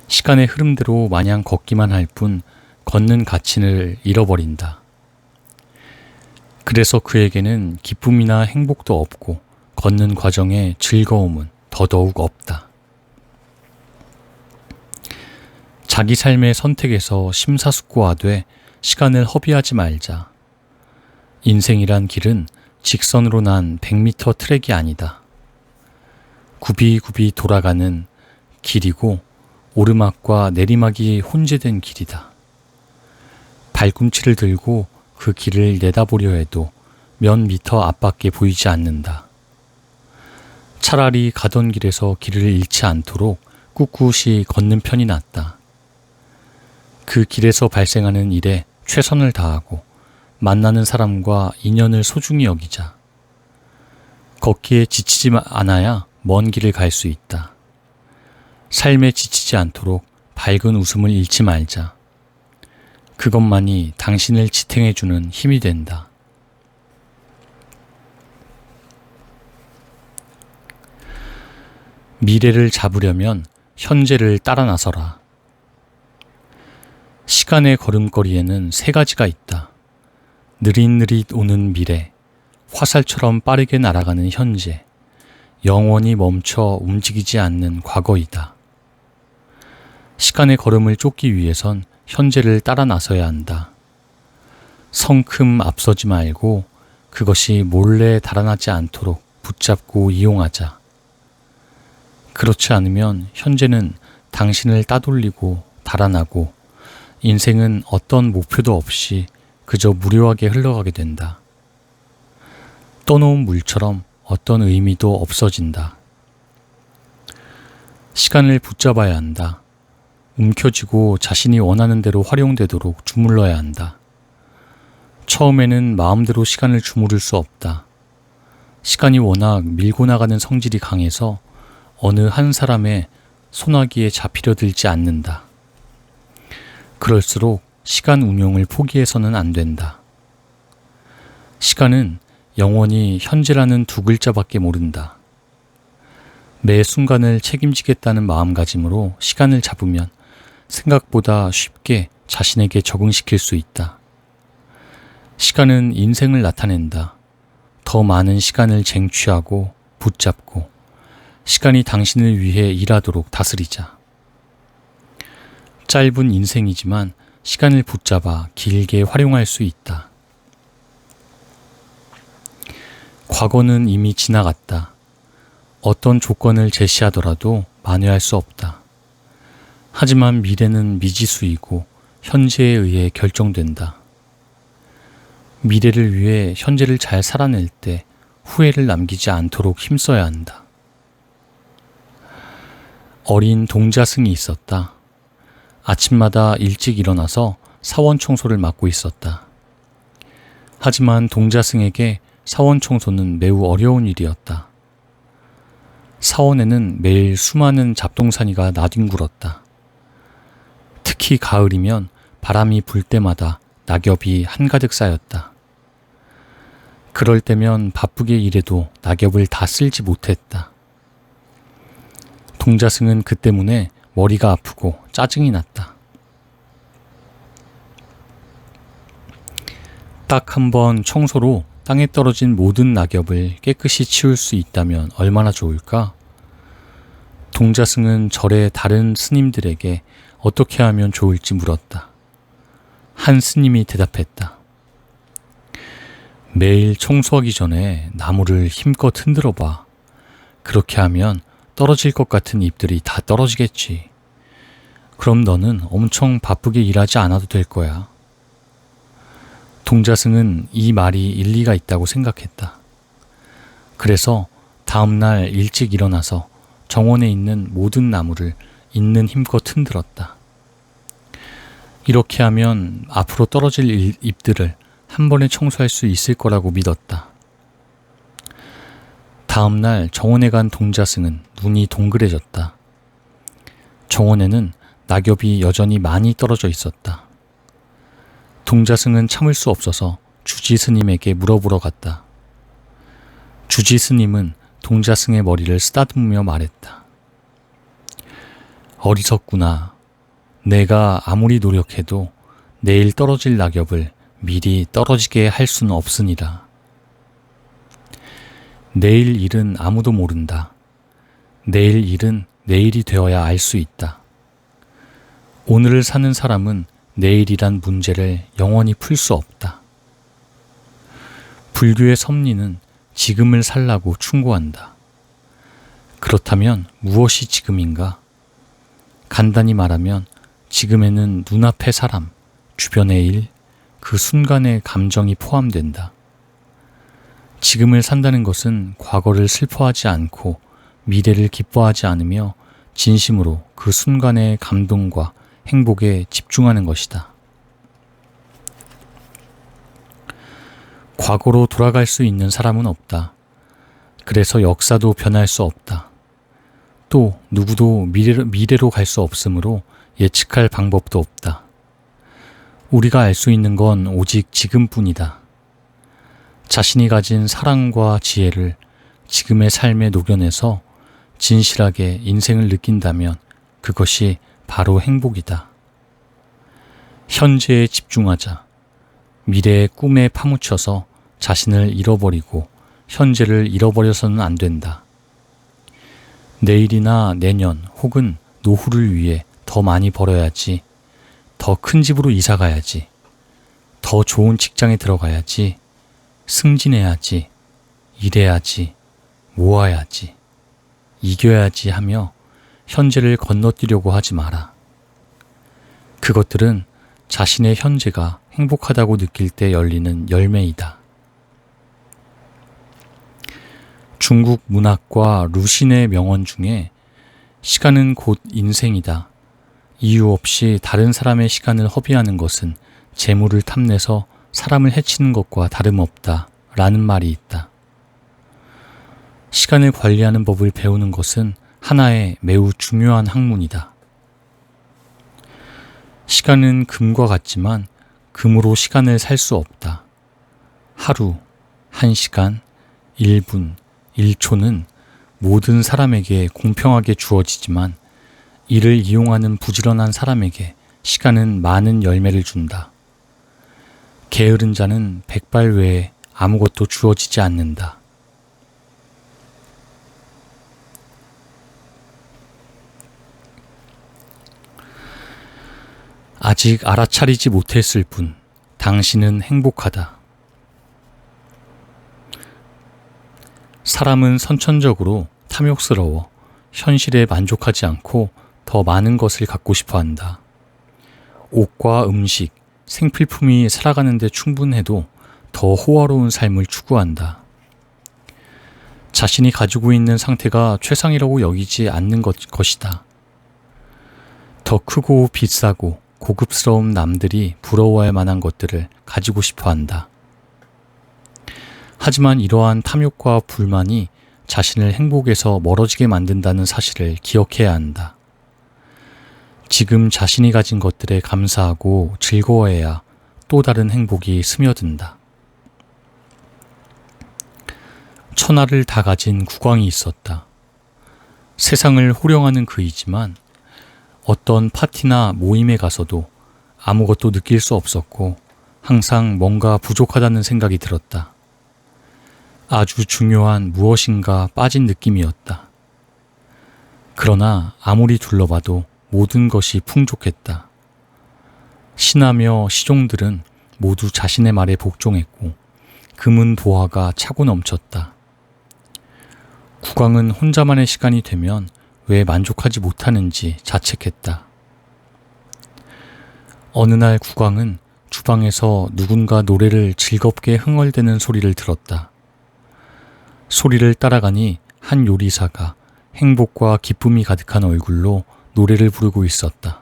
시간의 흐름대로 마냥 걷기만 할 뿐 걷는 가치를 잃어버린다. 그래서 그에게는 기쁨이나 행복도 없고 걷는 과정에 즐거움은 더더욱 없다. 자기 삶의 선택에서 심사숙고하되 시간을 허비하지 말자. 인생이란 길은 직선으로 난 100m 트랙이 아니다. 굽이굽이 돌아가는 길이고 오르막과 내리막이 혼재된 길이다. 발꿈치를 들고 그 길을 내다보려 해도 몇 미터 앞밖에 보이지 않는다. 차라리 가던 길에서 길을 잃지 않도록 꿋꿋이 걷는 편이 낫다. 그 길에서 발생하는 일에 최선을 다하고 만나는 사람과 인연을 소중히 여기자. 걷기에 지치지 않아야 먼 길을 갈 수 있다. 삶에 지치지 않도록 밝은 웃음을 잃지 말자. 그것만이 당신을 지탱해주는 힘이 된다. 미래를 잡으려면 현재를 따라 나서라. 시간의 걸음걸이에는 세 가지가 있다. 느릿느릿 오는 미래, 화살처럼 빠르게 날아가는 현재, 영원히 멈춰 움직이지 않는 과거이다. 시간의 걸음을 쫓기 위해선 현재를 따라 나서야 한다. 성큼 앞서지 말고 그것이 몰래 달아나지 않도록 붙잡고 이용하자. 그렇지 않으면 현재는 당신을 따돌리고 달아나고 인생은 어떤 목표도 없이 그저 무료하게 흘러가게 된다. 떠놓은 물처럼 어떤 의미도 없어진다. 시간을 붙잡아야 한다. 움켜쥐고 자신이 원하는 대로 활용되도록 주물러야 한다. 처음에는 마음대로 시간을 주무를 수 없다. 시간이 워낙 밀고 나가는 성질이 강해서 어느 한 사람의 소나기에 잡히려 들지 않는다. 그럴수록 시간 운용을 포기해서는 안 된다. 시간은 영원히 현재라는 두 글자밖에 모른다. 매 순간을 책임지겠다는 마음가짐으로 시간을 잡으면 생각보다 쉽게 자신에게 적응시킬 수 있다. 시간은 인생을 나타낸다. 더 많은 시간을 쟁취하고 붙잡고 시간이 당신을 위해 일하도록 다스리자. 짧은 인생이지만 시간을 붙잡아 길게 활용할 수 있다. 과거는 이미 지나갔다. 어떤 조건을 제시하더라도 만회할 수 없다. 하지만 미래는 미지수이고 현재에 의해 결정된다. 미래를 위해 현재를 잘 살아낼 때 후회를 남기지 않도록 힘써야 한다. 어린 동자승이 있었다. 아침마다 일찍 일어나서 사원 청소를 맡고 있었다. 하지만 동자승에게 사원 청소는 매우 어려운 일이었다. 사원에는 매일 수많은 잡동사니가 나뒹굴었다. 특히 가을이면 바람이 불 때마다 낙엽이 한가득 쌓였다. 그럴 때면 바쁘게 일해도 낙엽을 다 쓸지 못했다. 동자승은 그 때문에 머리가 아프고 짜증이 났다. 딱 한 번 청소로 땅에 떨어진 모든 낙엽을 깨끗이 치울 수 있다면 얼마나 좋을까? 동자승은 절의 다른 스님들에게 어떻게 하면 좋을지 물었다. 한 스님이 대답했다. 매일 청소하기 전에 나무를 힘껏 흔들어 봐. 그렇게 하면 떨어질 것 같은 잎들이 다 떨어지겠지. 그럼 너는 엄청 바쁘게 일하지 않아도 될 거야. 동자승은 이 말이 일리가 있다고 생각했다. 그래서 다음날 일찍 일어나서 정원에 있는 모든 나무를 있는 힘껏 흔들었다. 이렇게 하면 앞으로 떨어질 잎들을 한 번에 청소할 수 있을 거라고 믿었다. 다음날 정원에 간 동자승은 눈이 동그래졌다. 정원에는 낙엽이 여전히 많이 떨어져 있었다. 동자승은 참을 수 없어서 주지 스님에게 물어보러 갔다. 주지 스님은 동자승의 머리를 쓰다듬으며 말했다. 어리석구나. 내가 아무리 노력해도 내일 떨어질 낙엽을 미리 떨어지게 할 수는 없으니라. 내일 일은 아무도 모른다. 내일 일은 내일이 되어야 알 수 있다. 오늘을 사는 사람은 내일이란 문제를 영원히 풀 수 없다. 불교의 섭리는 지금을 살라고 충고한다. 그렇다면 무엇이 지금인가? 간단히 말하면 지금에는 눈앞의 사람, 주변의 일, 그 순간의 감정이 포함된다. 지금을 산다는 것은 과거를 슬퍼하지 않고 미래를 기뻐하지 않으며 진심으로 그 순간의 감동과 행복에 집중하는 것이다. 과거로 돌아갈 수 있는 사람은 없다. 그래서 역사도 변할 수 없다. 또 누구도 미래로 갈 수 없으므로 예측할 방법도 없다. 우리가 알 수 있는 건 오직 지금뿐이다. 자신이 가진 사랑과 지혜를 지금의 삶에 녹여내서 진실하게 인생을 느낀다면 그것이 바로 행복이다. 현재에 집중하자. 미래의 꿈에 파묻혀서 자신을 잃어버리고 현재를 잃어버려서는 안 된다. 내일이나 내년 혹은 노후를 위해 더 많이 벌어야지. 더 큰 집으로 이사 가야지. 더 좋은 직장에 들어가야지. 승진해야지. 일해야지. 모아야지. 이겨야지 하며 현재를 건너뛰려고 하지 마라. 그것들은 자신의 현재가 행복하다고 느낄 때 열리는 열매이다. 중국 문학과 루신의 명언 중에 시간은 곧 인생이다. 이유 없이 다른 사람의 시간을 허비하는 것은 재물을 탐내서 사람을 해치는 것과 다름없다. 라는 말이 있다. 시간을 관리하는 법을 배우는 것은 하나의 매우 중요한 학문이다. 시간은 금과 같지만 금으로 시간을 살 수 없다. 하루, 1시간, 1분, 1초는 모든 사람에게 공평하게 주어지지만 이를 이용하는 부지런한 사람에게 시간은 많은 열매를 준다. 게으른 자는 백발 외에 아무것도 주어지지 않는다. 아직 알아차리지 못했을 뿐 당신은 행복하다. 사람은 선천적으로 탐욕스러워 현실에 만족하지 않고 더 많은 것을 갖고 싶어 한다. 옷과 음식, 생필품이 살아가는 데 충분해도 더 호화로운 삶을 추구한다. 자신이 가지고 있는 상태가 최상이라고 여기지 않는 것이다. 더 크고 비싸고 고급스러운 남들이 부러워할 만한 것들을 가지고 싶어 한다. 하지만 이러한 탐욕과 불만이 자신을 행복에서 멀어지게 만든다는 사실을 기억해야 한다. 지금 자신이 가진 것들에 감사하고 즐거워해야 또 다른 행복이 스며든다. 천하를 다 가진 국왕이 있었다. 세상을 호령하는 그이지만 어떤 파티나 모임에 가서도 아무것도 느낄 수 없었고 항상 뭔가 부족하다는 생각이 들었다. 아주 중요한 무엇인가 빠진 느낌이었다. 그러나 아무리 둘러봐도 모든 것이 풍족했다. 신하며 시종들은 모두 자신의 말에 복종했고 금은 보화가 차고 넘쳤다. 국왕은 혼자만의 시간이 되면 왜 만족하지 못하는지 자책했다. 어느 날 국왕은 주방에서 누군가 노래를 즐겁게 흥얼대는 소리를 들었다. 소리를 따라가니 한 요리사가 행복과 기쁨이 가득한 얼굴로 노래를 부르고 있었다.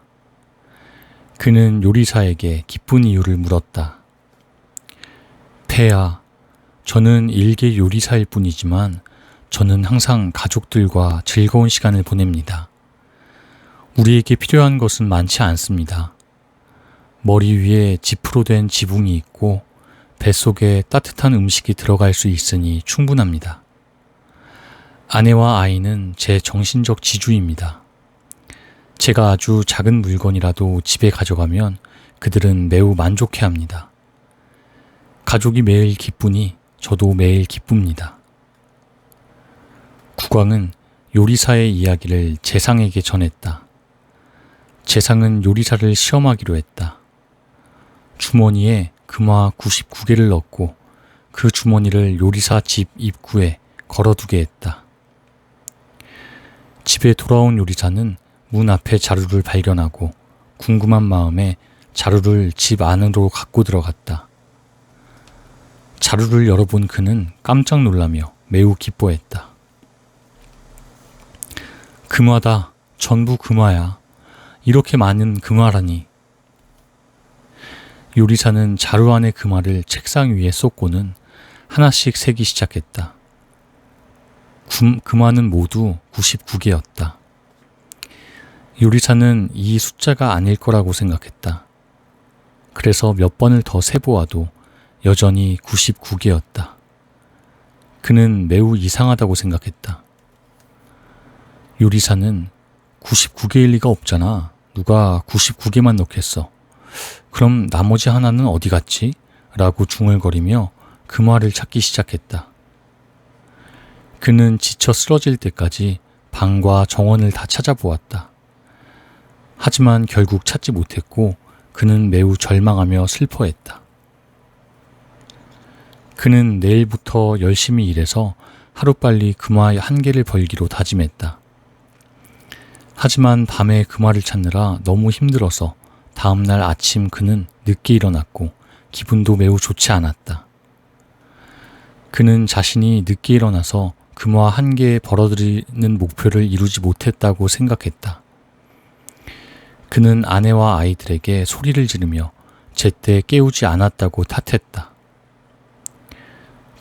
그는 요리사에게 기쁜 이유를 물었다. 폐하, 저는 일개 요리사일 뿐이지만 저는 항상 가족들과 즐거운 시간을 보냅니다. 우리에게 필요한 것은 많지 않습니다. 머리 위에 지프로 된 지붕이 있고 뱃속에 따뜻한 음식이 들어갈 수 있으니 충분합니다. 아내와 아이는 제 정신적 지주입니다. 제가 아주 작은 물건이라도 집에 가져가면 그들은 매우 만족해합니다. 가족이 매일 기쁘니 저도 매일 기쁩니다. 국왕은 요리사의 이야기를 재상에게 전했다. 재상은 요리사를 시험하기로 했다. 주머니에 금화 99개를 넣고 그 주머니를 요리사 집 입구에 걸어두게 했다. 집에 돌아온 요리사는 문 앞에 자루를 발견하고 궁금한 마음에 자루를 집 안으로 갖고 들어갔다. 자루를 열어본 그는 깜짝 놀라며 매우 기뻐했다. 금화다. 전부 금화야. 이렇게 많은 금화라니. 요리사는 자루 안의 금화를 책상 위에 쏟고는 하나씩 세기 시작했다. 금화는 모두 99개였다. 요리사는 이 숫자가 아닐 거라고 생각했다. 그래서 몇 번을 더 세보아도 여전히 99개였다. 그는 매우 이상하다고 생각했다. 요리사는 99개일 리가 없잖아. 누가 99개만 넣겠어. 그럼 나머지 하나는 어디 갔지? 라고 중얼거리며 금화를 찾기 시작했다. 그는 지쳐 쓰러질 때까지 방과 정원을 다 찾아보았다. 하지만 결국 찾지 못했고 그는 매우 절망하며 슬퍼했다. 그는 내일부터 열심히 일해서 하루빨리 금화 1개를 벌기로 다짐했다. 하지만 밤에 금화를 찾느라 너무 힘들어서 다음날 아침 그는 늦게 일어났고 기분도 매우 좋지 않았다. 그는 자신이 늦게 일어나서 금화 1개 벌어들이는 목표를 이루지 못했다고 생각했다. 그는 아내와 아이들에게 소리를 지르며 제때 깨우지 않았다고 탓했다.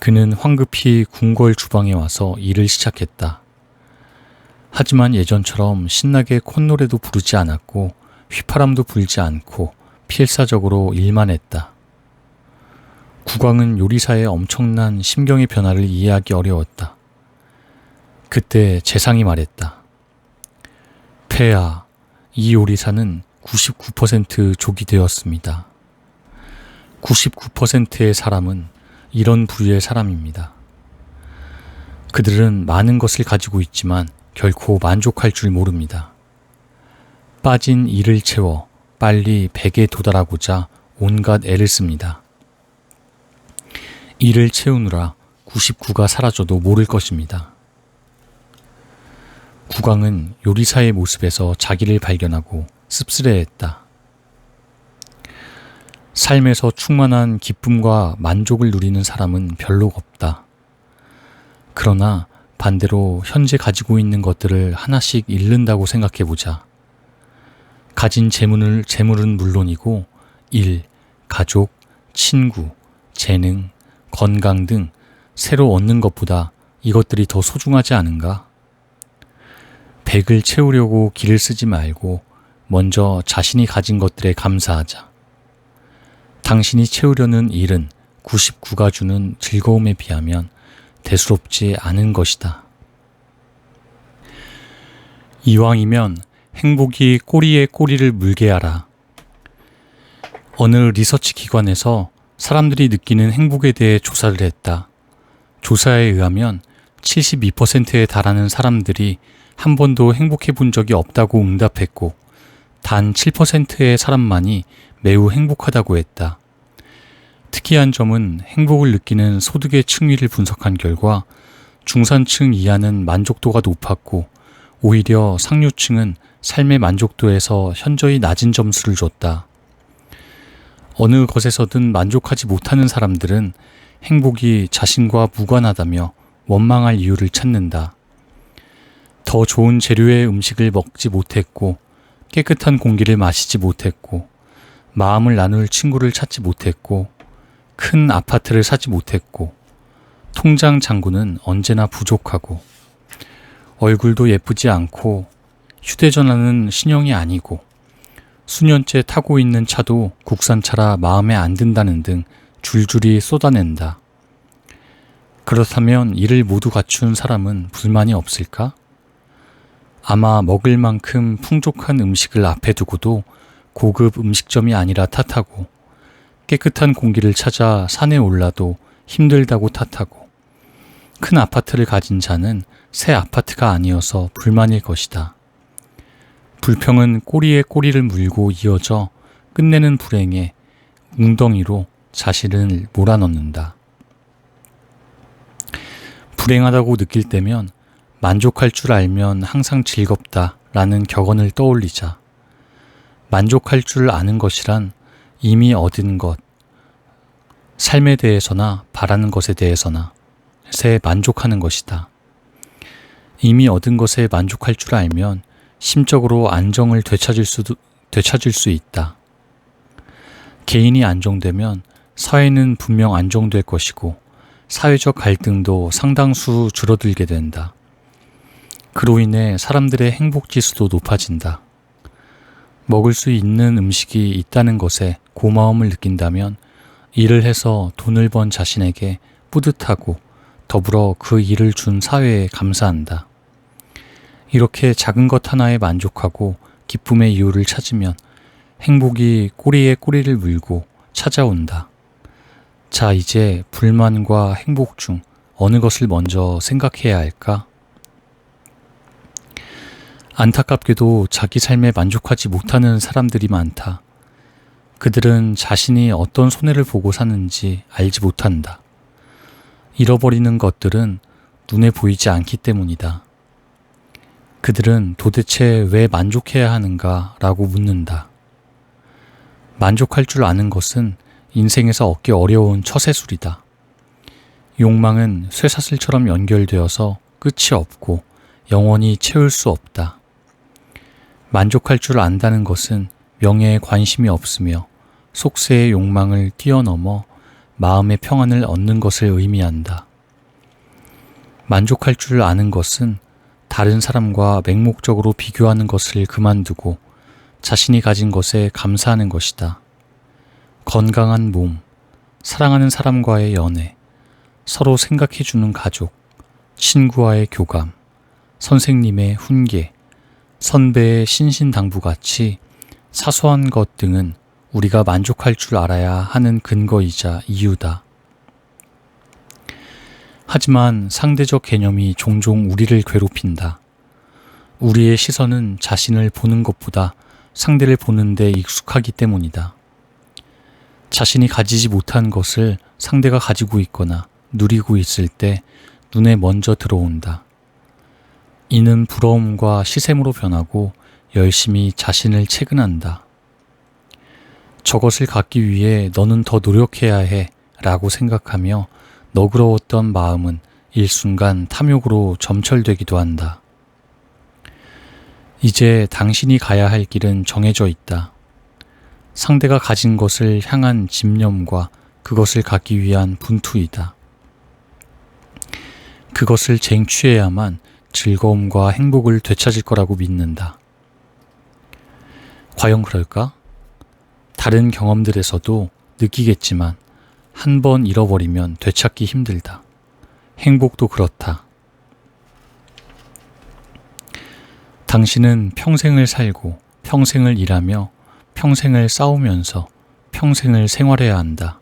그는 황급히 궁궐 주방에 와서 일을 시작했다. 하지만 예전처럼 신나게 콧노래도 부르지 않았고 휘파람도 불지 않고 필사적으로 일만 했다. 국왕은 요리사의 엄청난 심경의 변화를 이해하기 어려웠다. 그때 재상이 말했다. 폐하, 이 요리사는 99% 족이 되었습니다. 99%의 사람은 이런 부류의 사람입니다. 그들은 많은 것을 가지고 있지만 결코 만족할 줄 모릅니다. 빠진 이를 채워 빨리 100에 도달하고자 온갖 애를 씁니다. 이를 채우느라 99가 사라져도 모를 것입니다. 국왕은 요리사의 모습에서 자기를 발견하고 씁쓸해했다. 삶에서 충만한 기쁨과 만족을 누리는 사람은 별로 없다. 그러나 반대로 현재 가지고 있는 것들을 하나씩 잃는다고 생각해보자. 가진 재물은 물론이고 일, 가족, 친구, 재능, 건강 등 새로 얻는 것보다 이것들이 더 소중하지 않은가? 100을 채우려고 기를 쓰지 말고 먼저 자신이 가진 것들에 감사하자. 당신이 채우려는 일은 99가 주는 즐거움에 비하면 대수롭지 않은 것이다. 이왕이면 행복이 꼬리에 꼬리를 물게 하라. 어느 리서치 기관에서 사람들이 느끼는 행복에 대해 조사를 했다. 조사에 의하면 72%에 달하는 사람들이 한 번도 행복해 본 적이 없다고 응답했고 단 7%의 사람만이 매우 행복하다고 했다. 특이한 점은 행복을 느끼는 소득의 층위를 분석한 결과 중산층 이하는 만족도가 높았고 오히려 상류층은 삶의 만족도에서 현저히 낮은 점수를 줬다. 어느 것에서든 만족하지 못하는 사람들은 행복이 자신과 무관하다며 원망할 이유를 찾는다. 더 좋은 재료의 음식을 먹지 못했고, 깨끗한 공기를 마시지 못했고, 마음을 나눌 친구를 찾지 못했고, 큰 아파트를 사지 못했고, 통장 잔고는 언제나 부족하고, 얼굴도 예쁘지 않고, 휴대전화는 신형이 아니고, 수년째 타고 있는 차도 국산차라 마음에 안 든다는 등 줄줄이 쏟아낸다. 그렇다면 이를 모두 갖춘 사람은 불만이 없을까? 아마 먹을 만큼 풍족한 음식을 앞에 두고도 고급 음식점이 아니라 탓하고, 깨끗한 공기를 찾아 산에 올라도 힘들다고 탓하고, 큰 아파트를 가진 자는 새 아파트가 아니어서 불만일 것이다. 불평은 꼬리에 꼬리를 물고 이어져 끝내는 불행에 웅덩이로 자신을 몰아넣는다. 불행하다고 느낄 때면 만족할 줄 알면 항상 즐겁다라는 격언을 떠올리자. 만족할 줄 아는 것이란 이미 얻은 것, 삶에 대해서나 바라는 것에 대해서나 새 만족하는 것이다. 이미 얻은 것에 만족할 줄 알면 심적으로 안정을 되찾을 수 있다. 개인이 안정되면 사회는 분명 안정될 것이고 사회적 갈등도 상당수 줄어들게 된다. 그로 인해 사람들의 행복지수도 높아진다. 먹을 수 있는 음식이 있다는 것에 고마움을 느낀다면 일을 해서 돈을 번 자신에게 뿌듯하고 더불어 그 일을 준 사회에 감사한다. 이렇게 작은 것 하나에 만족하고 기쁨의 이유를 찾으면 행복이 꼬리에 꼬리를 물고 찾아온다. 자, 이제 불만과 행복 중 어느 것을 먼저 생각해야 할까? 안타깝게도 자기 삶에 만족하지 못하는 사람들이 많다. 그들은 자신이 어떤 손해를 보고 사는지 알지 못한다. 잃어버리는 것들은 눈에 보이지 않기 때문이다. 그들은 도대체 왜 만족해야 하는가 라고 묻는다. 만족할 줄 아는 것은 인생에서 얻기 어려운 처세술이다. 욕망은 쇠사슬처럼 연결되어서 끝이 없고 영원히 채울 수 없다. 만족할 줄 안다는 것은 명예에 관심이 없으며 속세의 욕망을 뛰어넘어 마음의 평안을 얻는 것을 의미한다. 만족할 줄 아는 것은 다른 사람과 맹목적으로 비교하는 것을 그만두고 자신이 가진 것에 감사하는 것이다. 건강한 몸, 사랑하는 사람과의 연애, 서로 생각해주는 가족, 친구와의 교감, 선생님의 훈계, 선배의 신신당부같이 사소한 것 등은 우리가 만족할 줄 알아야 하는 근거이자 이유다. 하지만 상대적 개념이 종종 우리를 괴롭힌다. 우리의 시선은 자신을 보는 것보다 상대를 보는 데 익숙하기 때문이다. 자신이 가지지 못한 것을 상대가 가지고 있거나 누리고 있을 때 눈에 먼저 들어온다. 이는 부러움과 시샘으로 변하고 열심히 자신을 채근한다. 저것을 갖기 위해 너는 더 노력해야 해 라고 생각하며 너그러웠던 마음은 일순간 탐욕으로 점철되기도 한다. 이제 당신이 가야 할 길은 정해져 있다. 상대가 가진 것을 향한 집념과 그것을 갖기 위한 분투이다. 그것을 쟁취해야만 즐거움과 행복을 되찾을 거라고 믿는다. 과연 그럴까? 다른 경험들에서도 느끼겠지만 한 번 잃어버리면 되찾기 힘들다. 행복도 그렇다. 당신은 평생을 살고 평생을 일하며 평생을 싸우면서 평생을 생활해야 한다.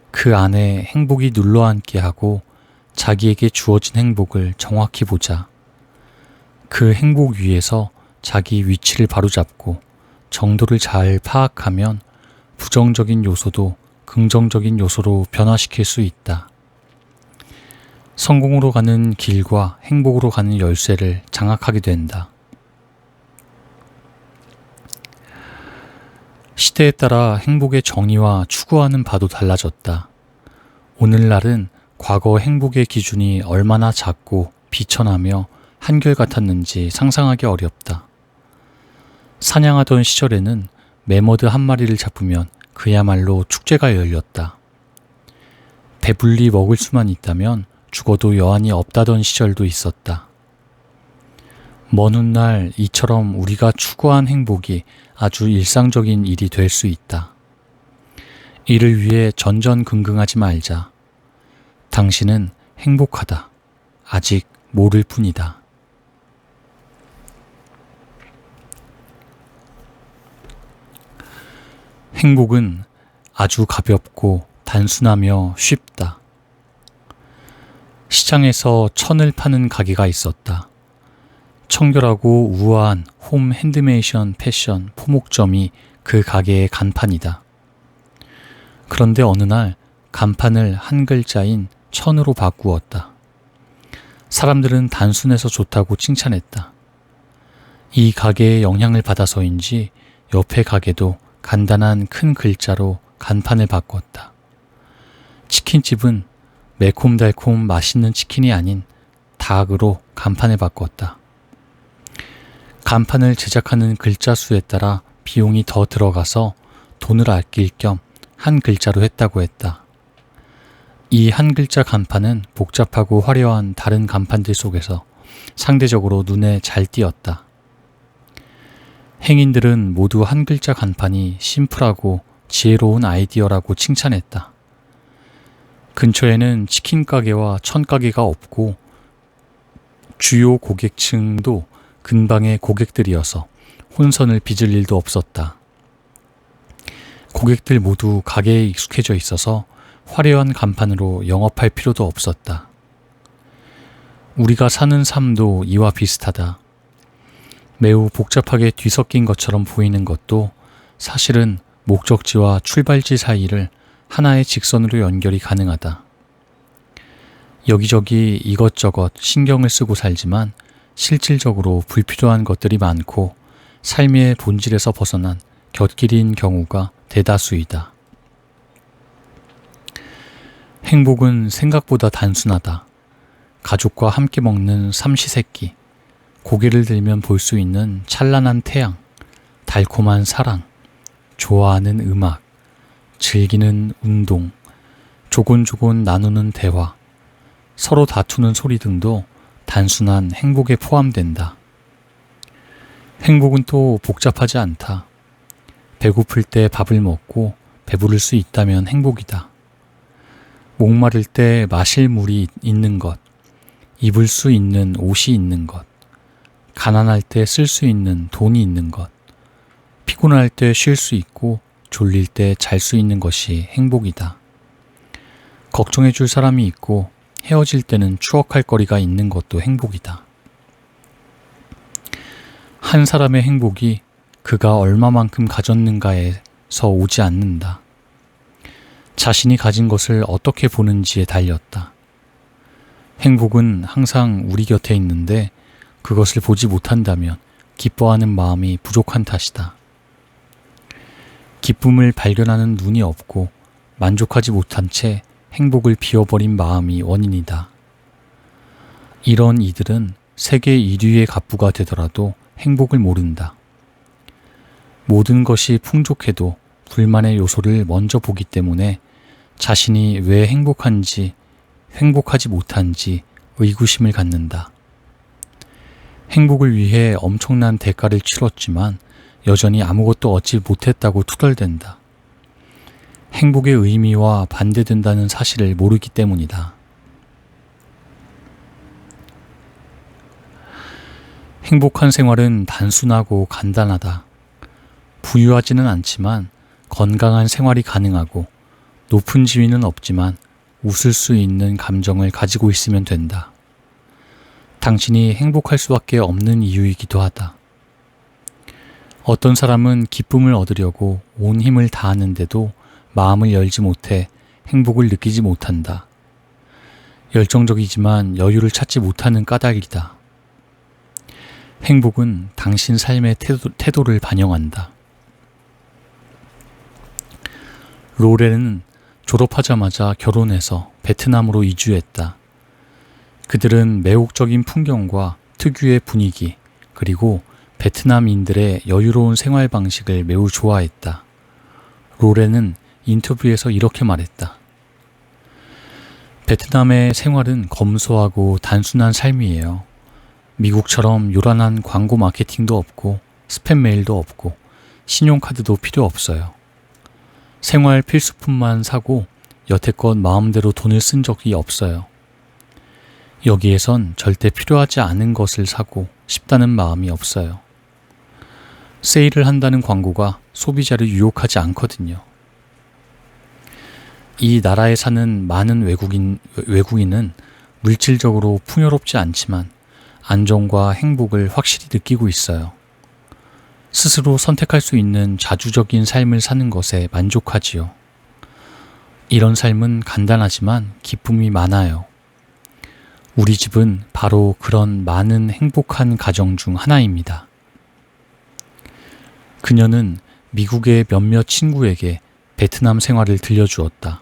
그 안에 행복이 눌러앉게 하고 자기에게 주어진 행복을 정확히 보자. 그 행복 위에서 자기 위치를 바로잡고 정도를 잘 파악하면 부정적인 요소도 긍정적인 요소로 변화시킬 수 있다. 성공으로 가는 길과 행복으로 가는 열쇠를 장악하게 된다. 시대에 따라 행복의 정의와 추구하는 바도 달라졌다. 오늘날은 과거 행복의 기준이 얼마나 작고 비천하며 한결같았는지 상상하기 어렵다. 사냥하던 시절에는 매머드 한 마리를 잡으면 그야말로 축제가 열렸다. 배불리 먹을 수만 있다면 죽어도 여한이 없다던 시절도 있었다. 먼 훗날 이처럼 우리가 추구한 행복이 아주 일상적인 일이 될 수 있다. 이를 위해 전전긍긍하지 말자. 당신은 행복하다. 아직 모를 뿐이다. 행복은 아주 가볍고 단순하며 쉽다. 시장에서 천을 파는 가게가 있었다. 청결하고 우아한 홈 핸드메이션 패션 포목점이 그 가게의 간판이다. 그런데 어느 날 간판을 한 글자인 천으로 바꾸었다. 사람들은 단순해서 좋다고 칭찬했다. 이 가게의 영향을 받아서인지 옆에 가게도 간단한 큰 글자로 간판을 바꿨다. 치킨집은 매콤달콤 맛있는 치킨이 아닌 닭으로 간판을 바꿨다. 간판을 제작하는 글자 수에 따라 비용이 더 들어가서 돈을 아낄 겸 한 글자로 했다고 했다. 이 한 글자 간판은 복잡하고 화려한 다른 간판들 속에서 상대적으로 눈에 잘 띄었다. 행인들은 모두 한 글자 간판이 심플하고 지혜로운 아이디어라고 칭찬했다. 근처에는 치킨 가게와 천 가게가 없고 주요 고객층도 근방의 고객들이어서 혼선을 빚을 일도 없었다. 고객들 모두 가게에 익숙해져 있어서 화려한 간판으로 영업할 필요도 없었다. 우리가 사는 삶도 이와 비슷하다. 매우 복잡하게 뒤섞인 것처럼 보이는 것도 사실은 목적지와 출발지 사이를 하나의 직선으로 연결이 가능하다. 여기저기 이것저것 신경을 쓰고 살지만 실질적으로 불필요한 것들이 많고 삶의 본질에서 벗어난 곁길인 경우가 대다수이다. 행복은 생각보다 단순하다. 가족과 함께 먹는 삼시세끼, 고개를 들면 볼 수 있는 찬란한 태양, 달콤한 사랑, 좋아하는 음악, 즐기는 운동, 조곤조곤 나누는 대화, 서로 다투는 소리 등도 단순한 행복에 포함된다. 행복은 또 복잡하지 않다. 배고플 때 밥을 먹고 배부를 수 있다면 행복이다. 목마를 때 마실 물이 있는 것, 입을 수 있는 옷이 있는 것, 가난할 때 쓸 수 있는 돈이 있는 것, 피곤할 때 쉴 수 있고 졸릴 때 잘 수 있는 것이 행복이다. 걱정해 줄 사람이 있고 헤어질 때는 추억할 거리가 있는 것도 행복이다. 한 사람의 행복이 그가 얼마만큼 가졌는가에서 오지 않는다. 자신이 가진 것을 어떻게 보는지에 달렸다. 행복은 항상 우리 곁에 있는데 그것을 보지 못한다면 기뻐하는 마음이 부족한 탓이다. 기쁨을 발견하는 눈이 없고 만족하지 못한 채 행복을 비워버린 마음이 원인이다. 이런 이들은 세계 1위의 갑부가 되더라도 행복을 모른다. 모든 것이 풍족해도 불만의 요소를 먼저 보기 때문에 자신이 왜 행복하지 못한지 의구심을 갖는다. 행복을 위해 엄청난 대가를 치렀지만 여전히 아무것도 얻지 못했다고 투덜댄다. 행복의 의미와 반대된다는 사실을 모르기 때문이다. 행복한 생활은 단순하고 간단하다. 부유하지는 않지만 건강한 생활이 가능하고 높은 지위는 없지만 웃을 수 있는 감정을 가지고 있으면 된다. 당신이 행복할 수밖에 없는 이유이기도 하다. 어떤 사람은 기쁨을 얻으려고 온 힘을 다하는데도 마음을 열지 못해 행복을 느끼지 못한다. 열정적이지만 여유를 찾지 못하는 까닭이다. 행복은 당신 삶의 태도를 반영한다. 로렌은 졸업하자마자 결혼해서 베트남으로 이주했다. 그들은 매혹적인 풍경과 특유의 분위기, 그리고 베트남인들의 여유로운 생활 방식을 매우 좋아했다. 로렌은 인터뷰에서 이렇게 말했다. 베트남의 생활은 검소하고 단순한 삶이에요. 미국처럼 요란한 광고 마케팅도 없고 스팸 메일도 없고 신용카드도 필요 없어요. 생활 필수품만 사고 여태껏 마음대로 돈을 쓴 적이 없어요. 여기에선 절대 필요하지 않은 것을 사고 싶다는 마음이 없어요. 세일을 한다는 광고가 소비자를 유혹하지 않거든요. 이 나라에 사는 많은 외국인은 물질적으로 풍요롭지 않지만 안정과 행복을 확실히 느끼고 있어요. 스스로 선택할 수 있는 자주적인 삶을 사는 것에 만족하지요. 이런 삶은 간단하지만 기쁨이 많아요. 우리 집은 바로 그런 많은 행복한 가정 중 하나입니다. 그녀는 미국의 몇몇 친구에게 베트남 생활을 들려주었다.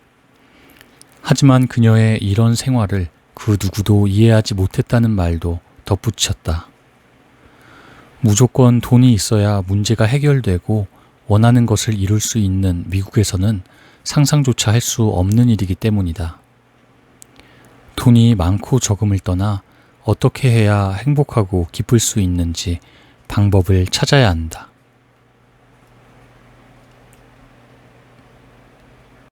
하지만 그녀의 이런 생활을 그 누구도 이해하지 못했다는 말도 덧붙였다. 무조건 돈이 있어야 문제가 해결되고 원하는 것을 이룰 수 있는 미국에서는 상상조차 할 수 없는 일이기 때문이다. 돈이 많고 적음을 떠나 어떻게 해야 행복하고 기쁠 수 있는지 방법을 찾아야 한다.